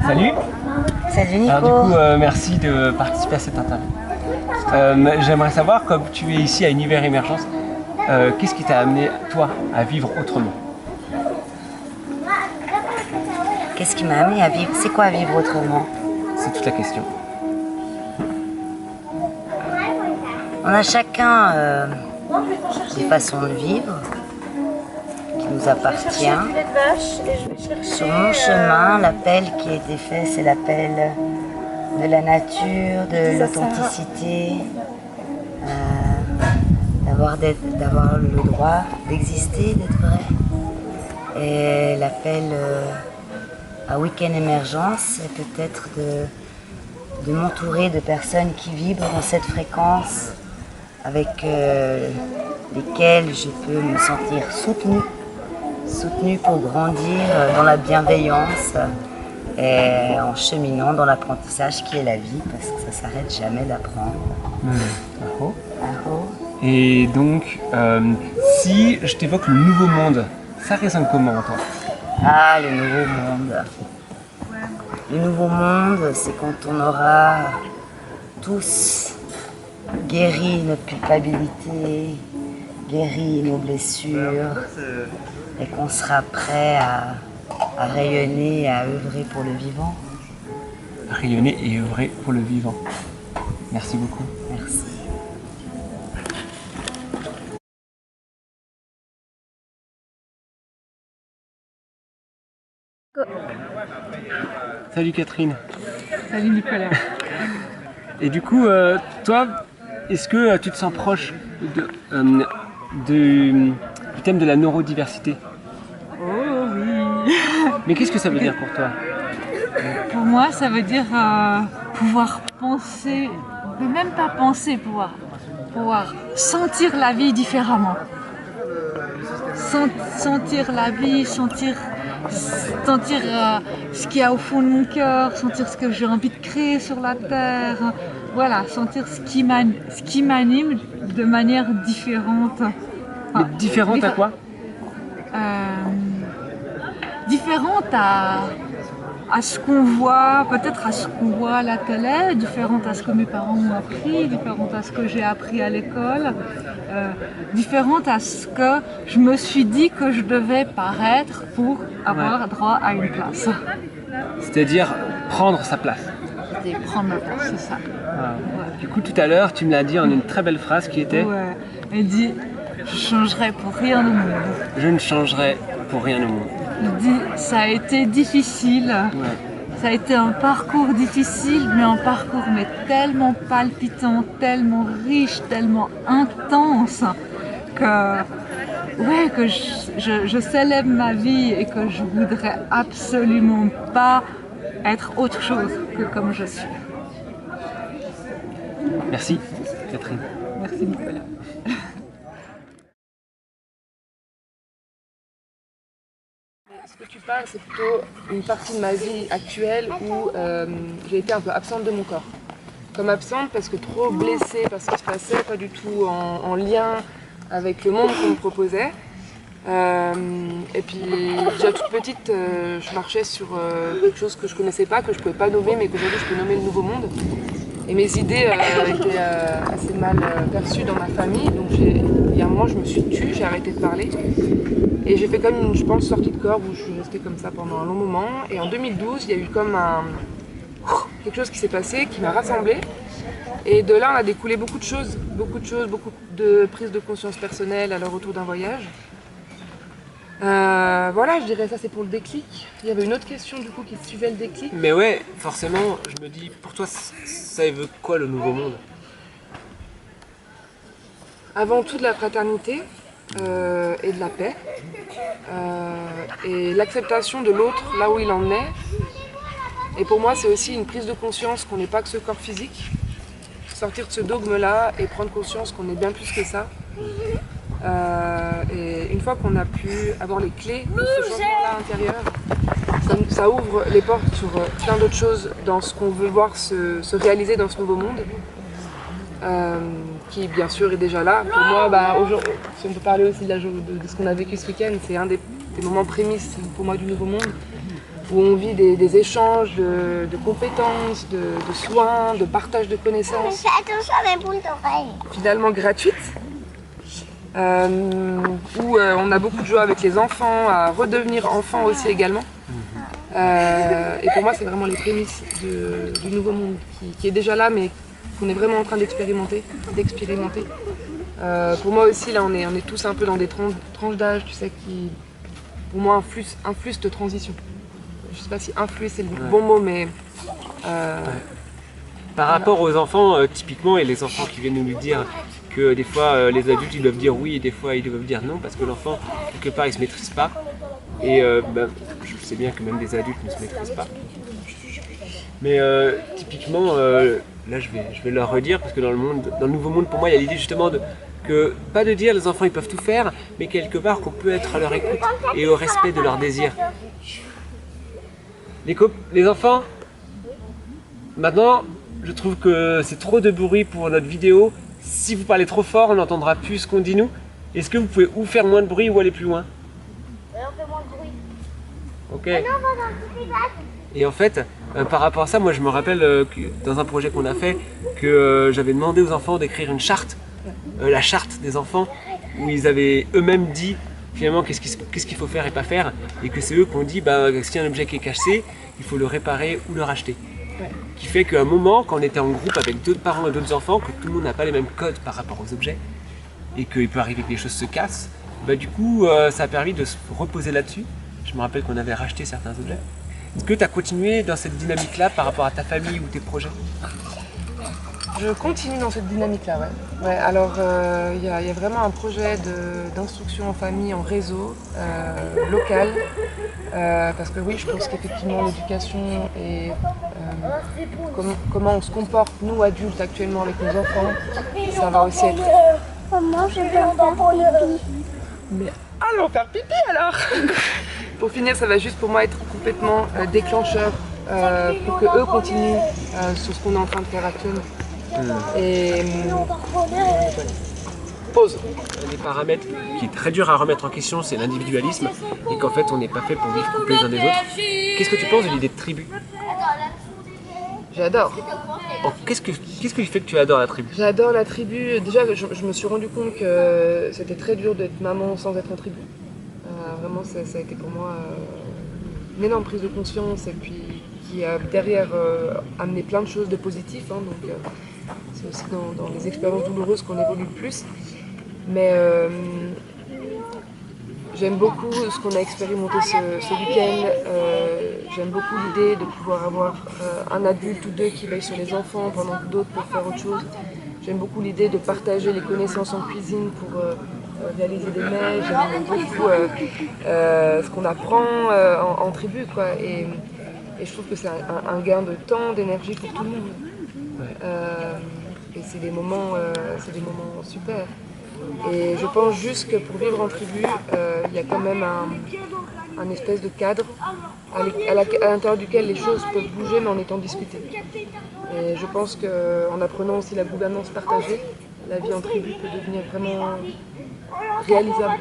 Salut. Salut Nico. Alors du coup, merci de participer à cette interview. J'aimerais savoir, comme tu es ici à Univers Émergence, qu'est-ce qui t'a amené, toi, à vivre autrement? Qu'est-ce qui m'a amené à vivre? C'est quoi vivre autrement? C'est toute la question. On a chacun des façons de vivre qui nous appartient. Sur mon chemin, l'appel qui a été fait, c'est l'appel de la nature, de l'authenticité, d'avoir le droit d'exister, d'être vrai. Et l'appel à Week-end Émergence, c'est peut-être de m'entourer de personnes qui vibrent dans cette fréquence, avec lesquelles je peux me sentir soutenue pour grandir dans la bienveillance et en cheminant dans l'apprentissage qui est la vie, parce que ça ne s'arrête jamais d'apprendre. Et donc, si je t'évoque le nouveau monde, ça résonne comment en toi? Ah, le nouveau monde. Le nouveau monde, c'est quand on aura tous guéri notre culpabilité, guéri nos blessures, et qu'on sera prêt à rayonner et à œuvrer pour le vivant. Rayonner et œuvrer pour le vivant. Merci beaucoup. Merci. Salut Catherine. Salut Nicolas. Et du coup, toi, est-ce que tu te sens proche du thème de la neurodiversité? Oh oui. Mais qu'est-ce que ça veut dire pour toi? Pour moi, ça veut dire pouvoir penser, même pas penser, pouvoir sentir la vie différemment. Sentir la vie, sentir sentir ce qu'il y a au fond de mon cœur, sentir ce que j'ai envie de créer sur la terre, voilà, sentir ce qui m'anime de manière différente. Mais différente à quoi? Différente à ce qu'on voit, peut-être à ce qu'on voit à la télé, différente à ce que mes parents m'ont appris, différente à ce que j'ai appris à l'école, différente à ce que je me suis dit que je devais paraître pour avoir droit à une place. C'est-à-dire prendre sa place. C'est prendre ma place, c'est ça. Ah. Ouais. Du coup, tout à l'heure, tu me l'as dit en une très belle phrase qui était... Ouais, elle dit « Je changerai pour rien au monde ». Je ne changerai pour rien au monde. Il dit « Ça a été difficile ». Ouais. Ça a été un parcours difficile, mais un parcours tellement palpitant, tellement riche, tellement intense que, que je célèbre ma vie et que je voudrais absolument pas être autre chose que comme je suis. Merci, Catherine. Merci, Nicolas. Ce que tu parles, c'est plutôt une partie de ma vie actuelle où j'ai été un peu absente de mon corps. Comme absente parce que trop blessée par ce qui se passait, pas du tout en lien avec le monde qu'on me proposait. Et puis déjà toute petite, je marchais sur quelque chose que je connaissais pas, que je pouvais pas nommer, mais qu'aujourd'hui je peux nommer le nouveau monde. Et mes idées étaient assez mal perçues dans ma famille, donc il y a un moment je me suis tue, j'ai arrêté de parler. Et j'ai fait comme une, je pense, sortie de corps où je suis restée comme ça pendant un long moment. Et en 2012, il y a eu comme quelque chose qui s'est passé, qui m'a rassemblée. Et de là, on a découlé beaucoup de choses, beaucoup de prises de conscience personnelle à le retour d'un voyage. Voilà, je dirais ça, c'est pour le déclic. Il y avait une autre question du coup qui suivait le déclic. Mais ouais, forcément, je me dis, pour toi, ça évoque quoi le nouveau monde? Avant tout de la fraternité et de la paix. Et l'acceptation de l'autre là où il en est. Et pour moi, c'est aussi une prise de conscience qu'on n'est pas que ce corps physique. Sortir de ce dogme-là et prendre conscience qu'on est bien plus que ça. Et une fois qu'on a pu avoir les clés de ce changement-là intérieur, ça ouvre les portes sur plein d'autres choses dans ce qu'on veut voir se réaliser dans ce nouveau monde. Qui bien sûr est déjà là. Pour moi, aujourd'hui, si on peut parler aussi de ce qu'on a vécu ce week-end, c'est un des moments prémices pour moi du nouveau monde, où on vit des échanges de compétences, de soins, de partage de connaissances, finalement gratuites, où on a beaucoup de joie avec les enfants, à redevenir enfant aussi également. Et pour moi, c'est vraiment les prémices du nouveau monde qui est déjà là, mais qu'on est vraiment en train d'expérimenter. Pour moi aussi, là, on est tous un peu dans des tranches d'âge, tu sais, qui, pour moi, influent de transition. Je sais pas si influer c'est le bon mot, mais... Par rapport aux enfants, typiquement, et les enfants qui viennent nous dire que des fois, les adultes, ils doivent dire oui, et des fois, ils doivent dire non, parce que l'enfant, quelque part, il se maîtrise pas. Et je sais bien que même des adultes ne se maîtrisent pas. Mais typiquement, là je vais leur redire, parce que dans le nouveau monde, pour moi, il y a l'idée justement pas de dire les enfants ils peuvent tout faire, mais quelque part qu'on peut être à leur écoute et au respect de leurs désirs. Les enfants, maintenant, je trouve que c'est trop de bruit pour notre vidéo. Si vous parlez trop fort, on n'entendra plus ce qu'on dit nous. Est-ce que vous pouvez ou faire moins de bruit ou aller plus loin? On fait moins de bruit. Ok. Et en fait, par rapport à ça, moi je me rappelle que dans un projet qu'on a fait, que j'avais demandé aux enfants d'écrire une charte, la charte des enfants, où ils avaient eux-mêmes dit finalement qu'est-ce qu'il faut faire et pas faire, et que c'est eux qui ont dit si un objet qui est cassé, il faut le réparer ou le racheter. Ouais. Qui fait qu'à un moment, quand on était en groupe avec d'autres parents et d'autres enfants, que tout le monde n'a pas les mêmes codes par rapport aux objets, et qu'il peut arriver que les choses se cassent, du coup ça a permis de se reposer là-dessus. Je me rappelle qu'on avait racheté certains objets. Est-ce que tu as continué dans cette dynamique-là par rapport à ta famille ou tes projets? Je continue dans cette dynamique-là, ouais. Ouais, alors, y a vraiment un projet d'instruction en famille, en réseau, local. Parce que oui, je pense qu'effectivement, l'éducation et comment on se comporte, nous adultes, actuellement avec nos enfants, ça va aussi être... Maman, je vais faire pipi. Mais allons faire pipi alors. pour finir, ça va juste pour moi être complètement déclencheur pour que eux continuent sur ce qu'on est en train de faire actuellement. Et pause. Un des paramètres qui est très dur à remettre en question, c'est l'individualisme et qu'en fait on n'est pas fait pour vivre couplés les uns des autres. Qu'est-ce que tu penses de l'idée de tribu? J'adore. Qu'est-ce qui fait que tu adores la tribu? J'adore la tribu. Déjà, je me suis rendu compte que c'était très dur d'être maman sans être en tribu. Vraiment, ça a été pour moi une énorme prise de conscience et puis qui a derrière amené plein de choses de positif. Hein, donc, c'est aussi dans les expériences douloureuses qu'on évolue le plus. Mais j'aime beaucoup ce qu'on a expérimenté ce week-end. J'aime beaucoup l'idée de pouvoir avoir un adulte ou deux qui veillent sur les enfants pendant que d'autres peuvent faire autre chose. J'aime beaucoup l'idée de partager les connaissances en cuisine pour réaliser des mets. J'aime beaucoup ce qu'on apprend en tribu, quoi. Et je trouve que c'est un gain de temps, d'énergie pour tout le monde. Et c'est des moments super. Et je pense juste que pour vivre en tribu, il y a quand même un espèce de cadre à l'intérieur duquel les choses peuvent bouger mais en étant discutées. Et je pense qu'en apprenant aussi la gouvernance partagée, la vie en tribu peut devenir vraiment réalisable.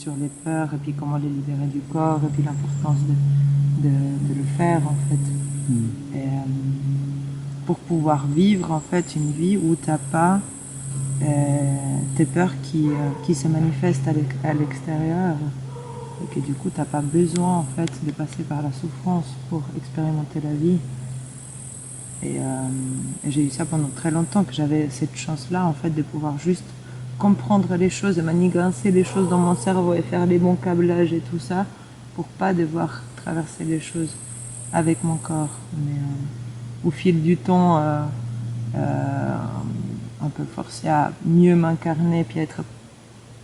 sur les peurs et puis comment les libérer du corps et puis l'importance de le faire en fait. Et, pour pouvoir vivre en fait une vie où t'as pas tes peurs qui se manifestent à l'extérieur et que du coup t'as pas besoin en fait de passer par la souffrance pour expérimenter la vie. Et j'ai eu ça pendant très longtemps, que j'avais cette chance-là en fait de pouvoir juste comprendre les choses, de manigancer les choses dans mon cerveau et faire les bons câblages et tout ça pour pas devoir traverser les choses avec mon corps. Mais au fil du temps, un peu forcée à mieux m'incarner puis à être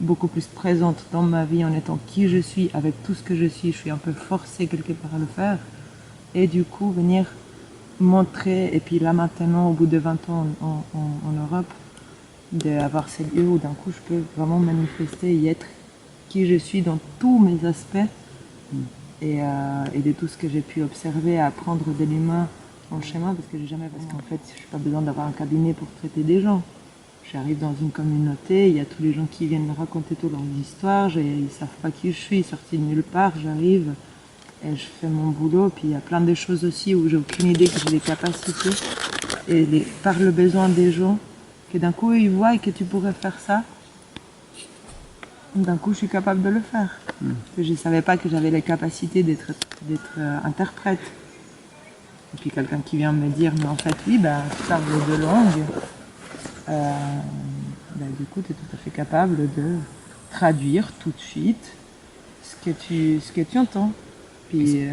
beaucoup plus présente dans ma vie en étant qui je suis, avec tout ce que je suis un peu forcée quelque part à le faire. Et du coup, venir montrer, et puis là maintenant, au bout de 20 ans en Europe, d'avoir ces lieux où d'un coup je peux vraiment manifester et être qui je suis dans tous mes aspects et de tout ce que j'ai pu observer, apprendre de l'humain en schéma, parce que parce qu'en fait je n'ai pas besoin d'avoir un cabinet pour traiter des gens. J'arrive dans une communauté, il y a tous les gens qui viennent me raconter toutes leurs histoires, ils savent pas qui je suis, sorti de nulle part, j'arrive et je fais mon boulot, puis il y a plein de choses aussi où j'ai aucune idée que j'ai des capacités et par le besoin des gens, que d'un coup ils voient et que tu pourrais faire ça, d'un coup je suis capable de le faire. Que je ne savais pas que j'avais les capacités d'être interprète. Et puis quelqu'un qui vient me dire, mais en fait oui, tu parles deux langues, du coup tu es tout à fait capable de traduire tout de suite ce que tu entends. Puis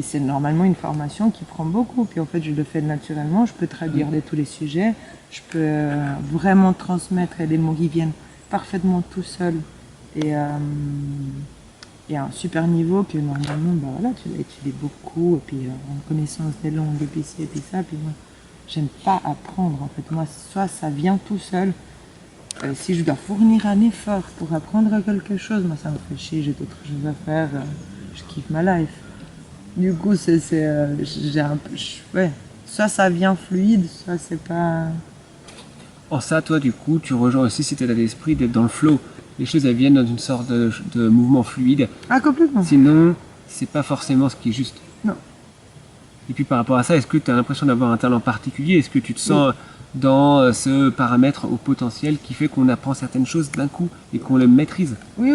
c'est normalement une formation qui prend beaucoup. Puis en fait, je le fais naturellement. Je peux traduire de tous les sujets. Je peux vraiment transmettre et les mots qui viennent parfaitement tout seul. Et à un super niveau que normalement, tu l'as étudié beaucoup. Et puis en connaissance des langues, et puis ci, et puis ça. Puis moi, j'aime pas apprendre. En fait, moi, soit ça vient tout seul. Si je dois fournir un effort pour apprendre quelque chose, moi, ça me fait chier. J'ai d'autres choses à faire. Je kiffe ma life. Du coup, j'ai un peu... Soit ça vient fluide, soit c'est pas... En ça, toi, du coup, tu rejoins aussi cet état d'esprit d'être dans le flow. Les choses, elles viennent dans une sorte de mouvement fluide. Ah, complètement. Sinon, c'est pas forcément ce qui est juste. Non. Et puis par rapport à ça, est-ce que tu as l'impression d'avoir un talent particulier? Est-ce que tu te sens dans ce paramètre au potentiel qui fait qu'on apprend certaines choses d'un coup et qu'on le maîtrise? Oui.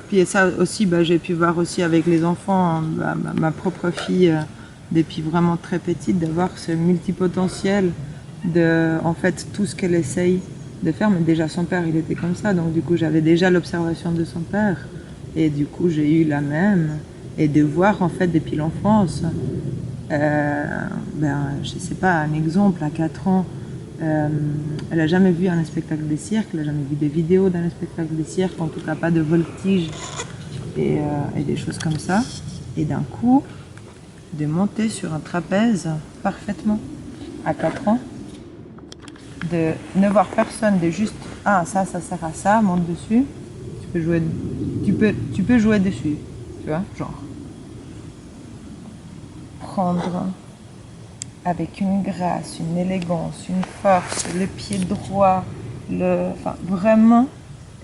Puis ça aussi, j'ai pu voir aussi avec les enfants, ma propre fille, depuis vraiment très petite, d'avoir ce multipotentiel de, en fait, tout ce qu'elle essaye, de faire, mais déjà son père, il était comme ça, donc du coup, j'avais déjà l'observation de son père, et du coup, j'ai eu la même, et de voir, en fait, depuis l'enfance, je sais pas, un exemple, à 4 ans, elle a jamais vu un spectacle de cirque, elle a jamais vu des vidéos d'un spectacle de cirque, en tout cas pas de voltige et des choses comme ça, et d'un coup, de monter sur un trapèze parfaitement, à 4 ans, de ne voir personne, de juste ça sert à ça, monte dessus, tu peux jouer dessus, tu vois, genre prendre avec une grâce, une élégance, une force, le pied droit, vraiment,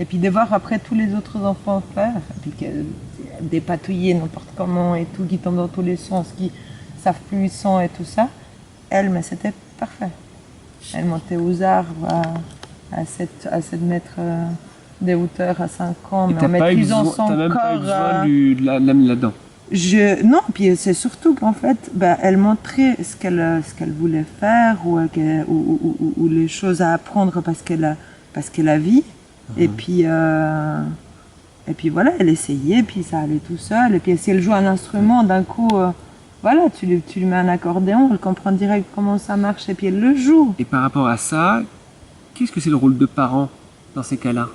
et puis de voir après tous les autres enfants faire, et puis dépatouiller n'importe comment et tout, qui tombent dans tous les sens, qui savent plus où ils sont et tout ça, mais c'était parfait. Elle montait aux arbres à 7 mètres de hauteur à 5 ans, mais en maîtrisant son corps. T'as même pas eu besoin de la là-dedans. Non, puis c'est surtout qu'en fait, elle montrait ce qu'elle voulait faire ou les choses à apprendre parce qu'elle a vu. Et puis voilà, elle essayait, puis ça allait tout seul. Et puis si elle joue un instrument, d'un coup, voilà, tu lui mets un accordéon, elle comprend direct comment ça marche et puis elle le joue. Et par rapport à ça, qu'est-ce que c'est le rôle de parent dans ces cas-là?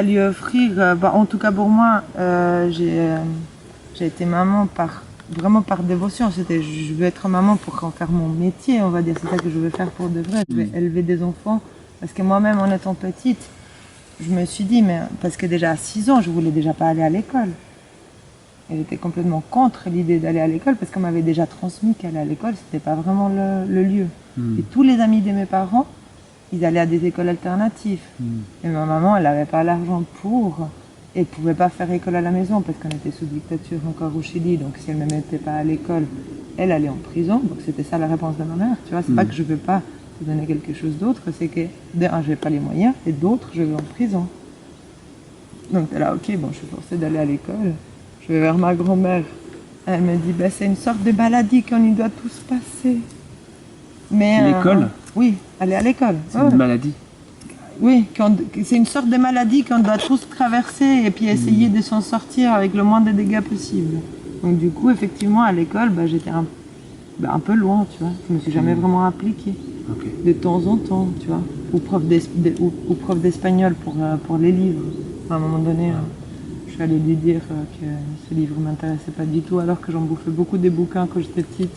Lui offrir, en tout cas pour moi, j'ai été maman vraiment par dévotion. Je veux être maman pour en faire mon métier, on va dire. C'est ça que je veux faire pour de vrai. Je vais élever des enfants. Parce que moi-même, en étant petite, je me suis dit, parce que déjà à 6 ans, je voulais déjà pas aller à l'école. Et j'étais complètement contre l'idée d'aller à l'école parce qu'on m'avait déjà transmis qu'aller à l'école, c'était pas vraiment le lieu. Et tous les amis de mes parents, ils allaient à des écoles alternatives. Et ma maman, elle n'avait pas l'argent pour, et ne pouvait pas faire école à la maison parce qu'on était sous dictature encore au Chili. Donc si elle ne me mettait pas à l'école, elle allait en prison. Donc c'était ça la réponse de ma mère. Tu vois, c'est pas que je veux pas te donner quelque chose d'autre, c'est que d'un, je n'ai pas les moyens, et d'autre, je vais en prison. Donc t'es là, ok, bon, je suis forcée d'aller à l'école. Je vais vers ma grand-mère. Elle me dit, c'est une sorte de maladie qu'on y doit tous passer. Mais l'école? Oui, aller à l'école. C'est une maladie. Oui, c'est une sorte de maladie qu'on doit tous traverser et puis essayer de s'en sortir avec le moins de dégâts possible. Donc du coup, effectivement, à l'école, j'étais un peu loin, tu vois. Je me suis jamais vraiment impliquée. De temps en temps, tu vois. Ou prof d'espagnol pour les livres. À un moment donné, je suis allée lui dire que ce livre ne m'intéressait pas du tout, alors que j'en bouffais beaucoup des bouquins quand j'étais petite.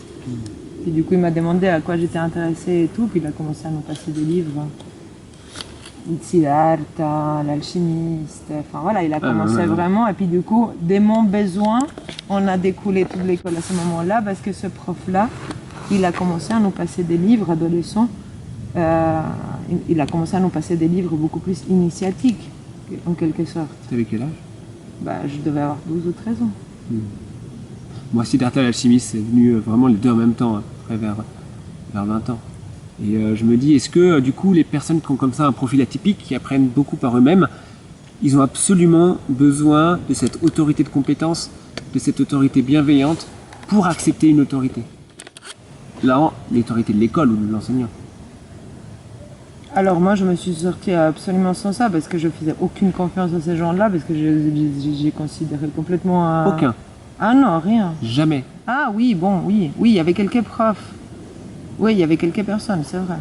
Et du coup, il m'a demandé à quoi j'étais intéressée et tout, puis il a commencé à nous passer des livres. Siddhartha, l'alchimiste, enfin voilà, il a commencé vraiment. Et puis du coup, de mon besoin, on a découlé toute l'école à ce moment-là, parce que ce prof-là, il a commencé à nous passer des livres adolescents. Il a commencé à nous passer des livres beaucoup plus initiatiques, en quelque sorte. T'avais quel âge? Je devais avoir 12 ou 13 ans. Moi, Siddhartha l'alchimiste, c'est venu vraiment les deux en même temps, après vers 20 ans. Et je me dis, est-ce que du coup, les personnes qui ont comme ça un profil atypique, qui apprennent beaucoup par eux-mêmes, ils ont absolument besoin de cette autorité de compétence, de cette autorité bienveillante pour accepter une autorité? Là, l'autorité de l'école ou de l'enseignant. Alors moi, je me suis sortie absolument sans ça, parce que je faisais aucune confiance à ces gens-là, parce que j'ai considéré complètement... Aucun? Ah non, rien. Jamais? Ah oui, oui, il y avait quelques profs. Oui, il y avait quelques personnes, c'est vrai.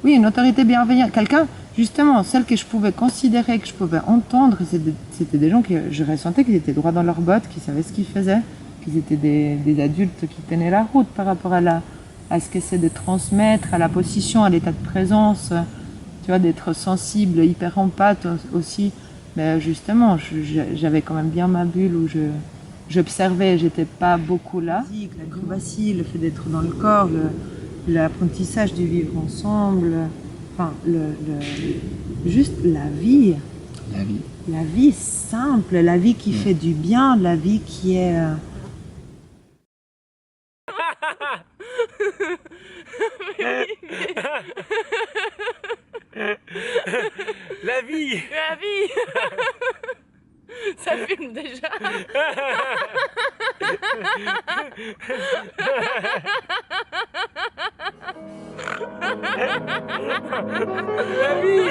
Oui, une autorité bienveillante. Quelqu'un, justement, celle que je pouvais considérer, que je pouvais entendre, c'était des gens que je ressentais qu'ils étaient droits dans leurs bottes, qu'ils savaient ce qu'ils faisaient, qu'ils étaient des adultes qui tenaient la route par rapport à ce que c'est de transmettre, à la position, à l'état de présence, tu vois, d'être sensible, hyper empathe aussi. Mais justement, j'avais quand même bien ma bulle où j'observais, j'étais pas beaucoup là. L'acrobatie, le fait d'être dans le corps, l'apprentissage du vivre ensemble, enfin, juste la vie. La vie. La vie simple, la vie qui fait du bien, la vie qui est... La vie. La vie. Ça filme déjà. La vie.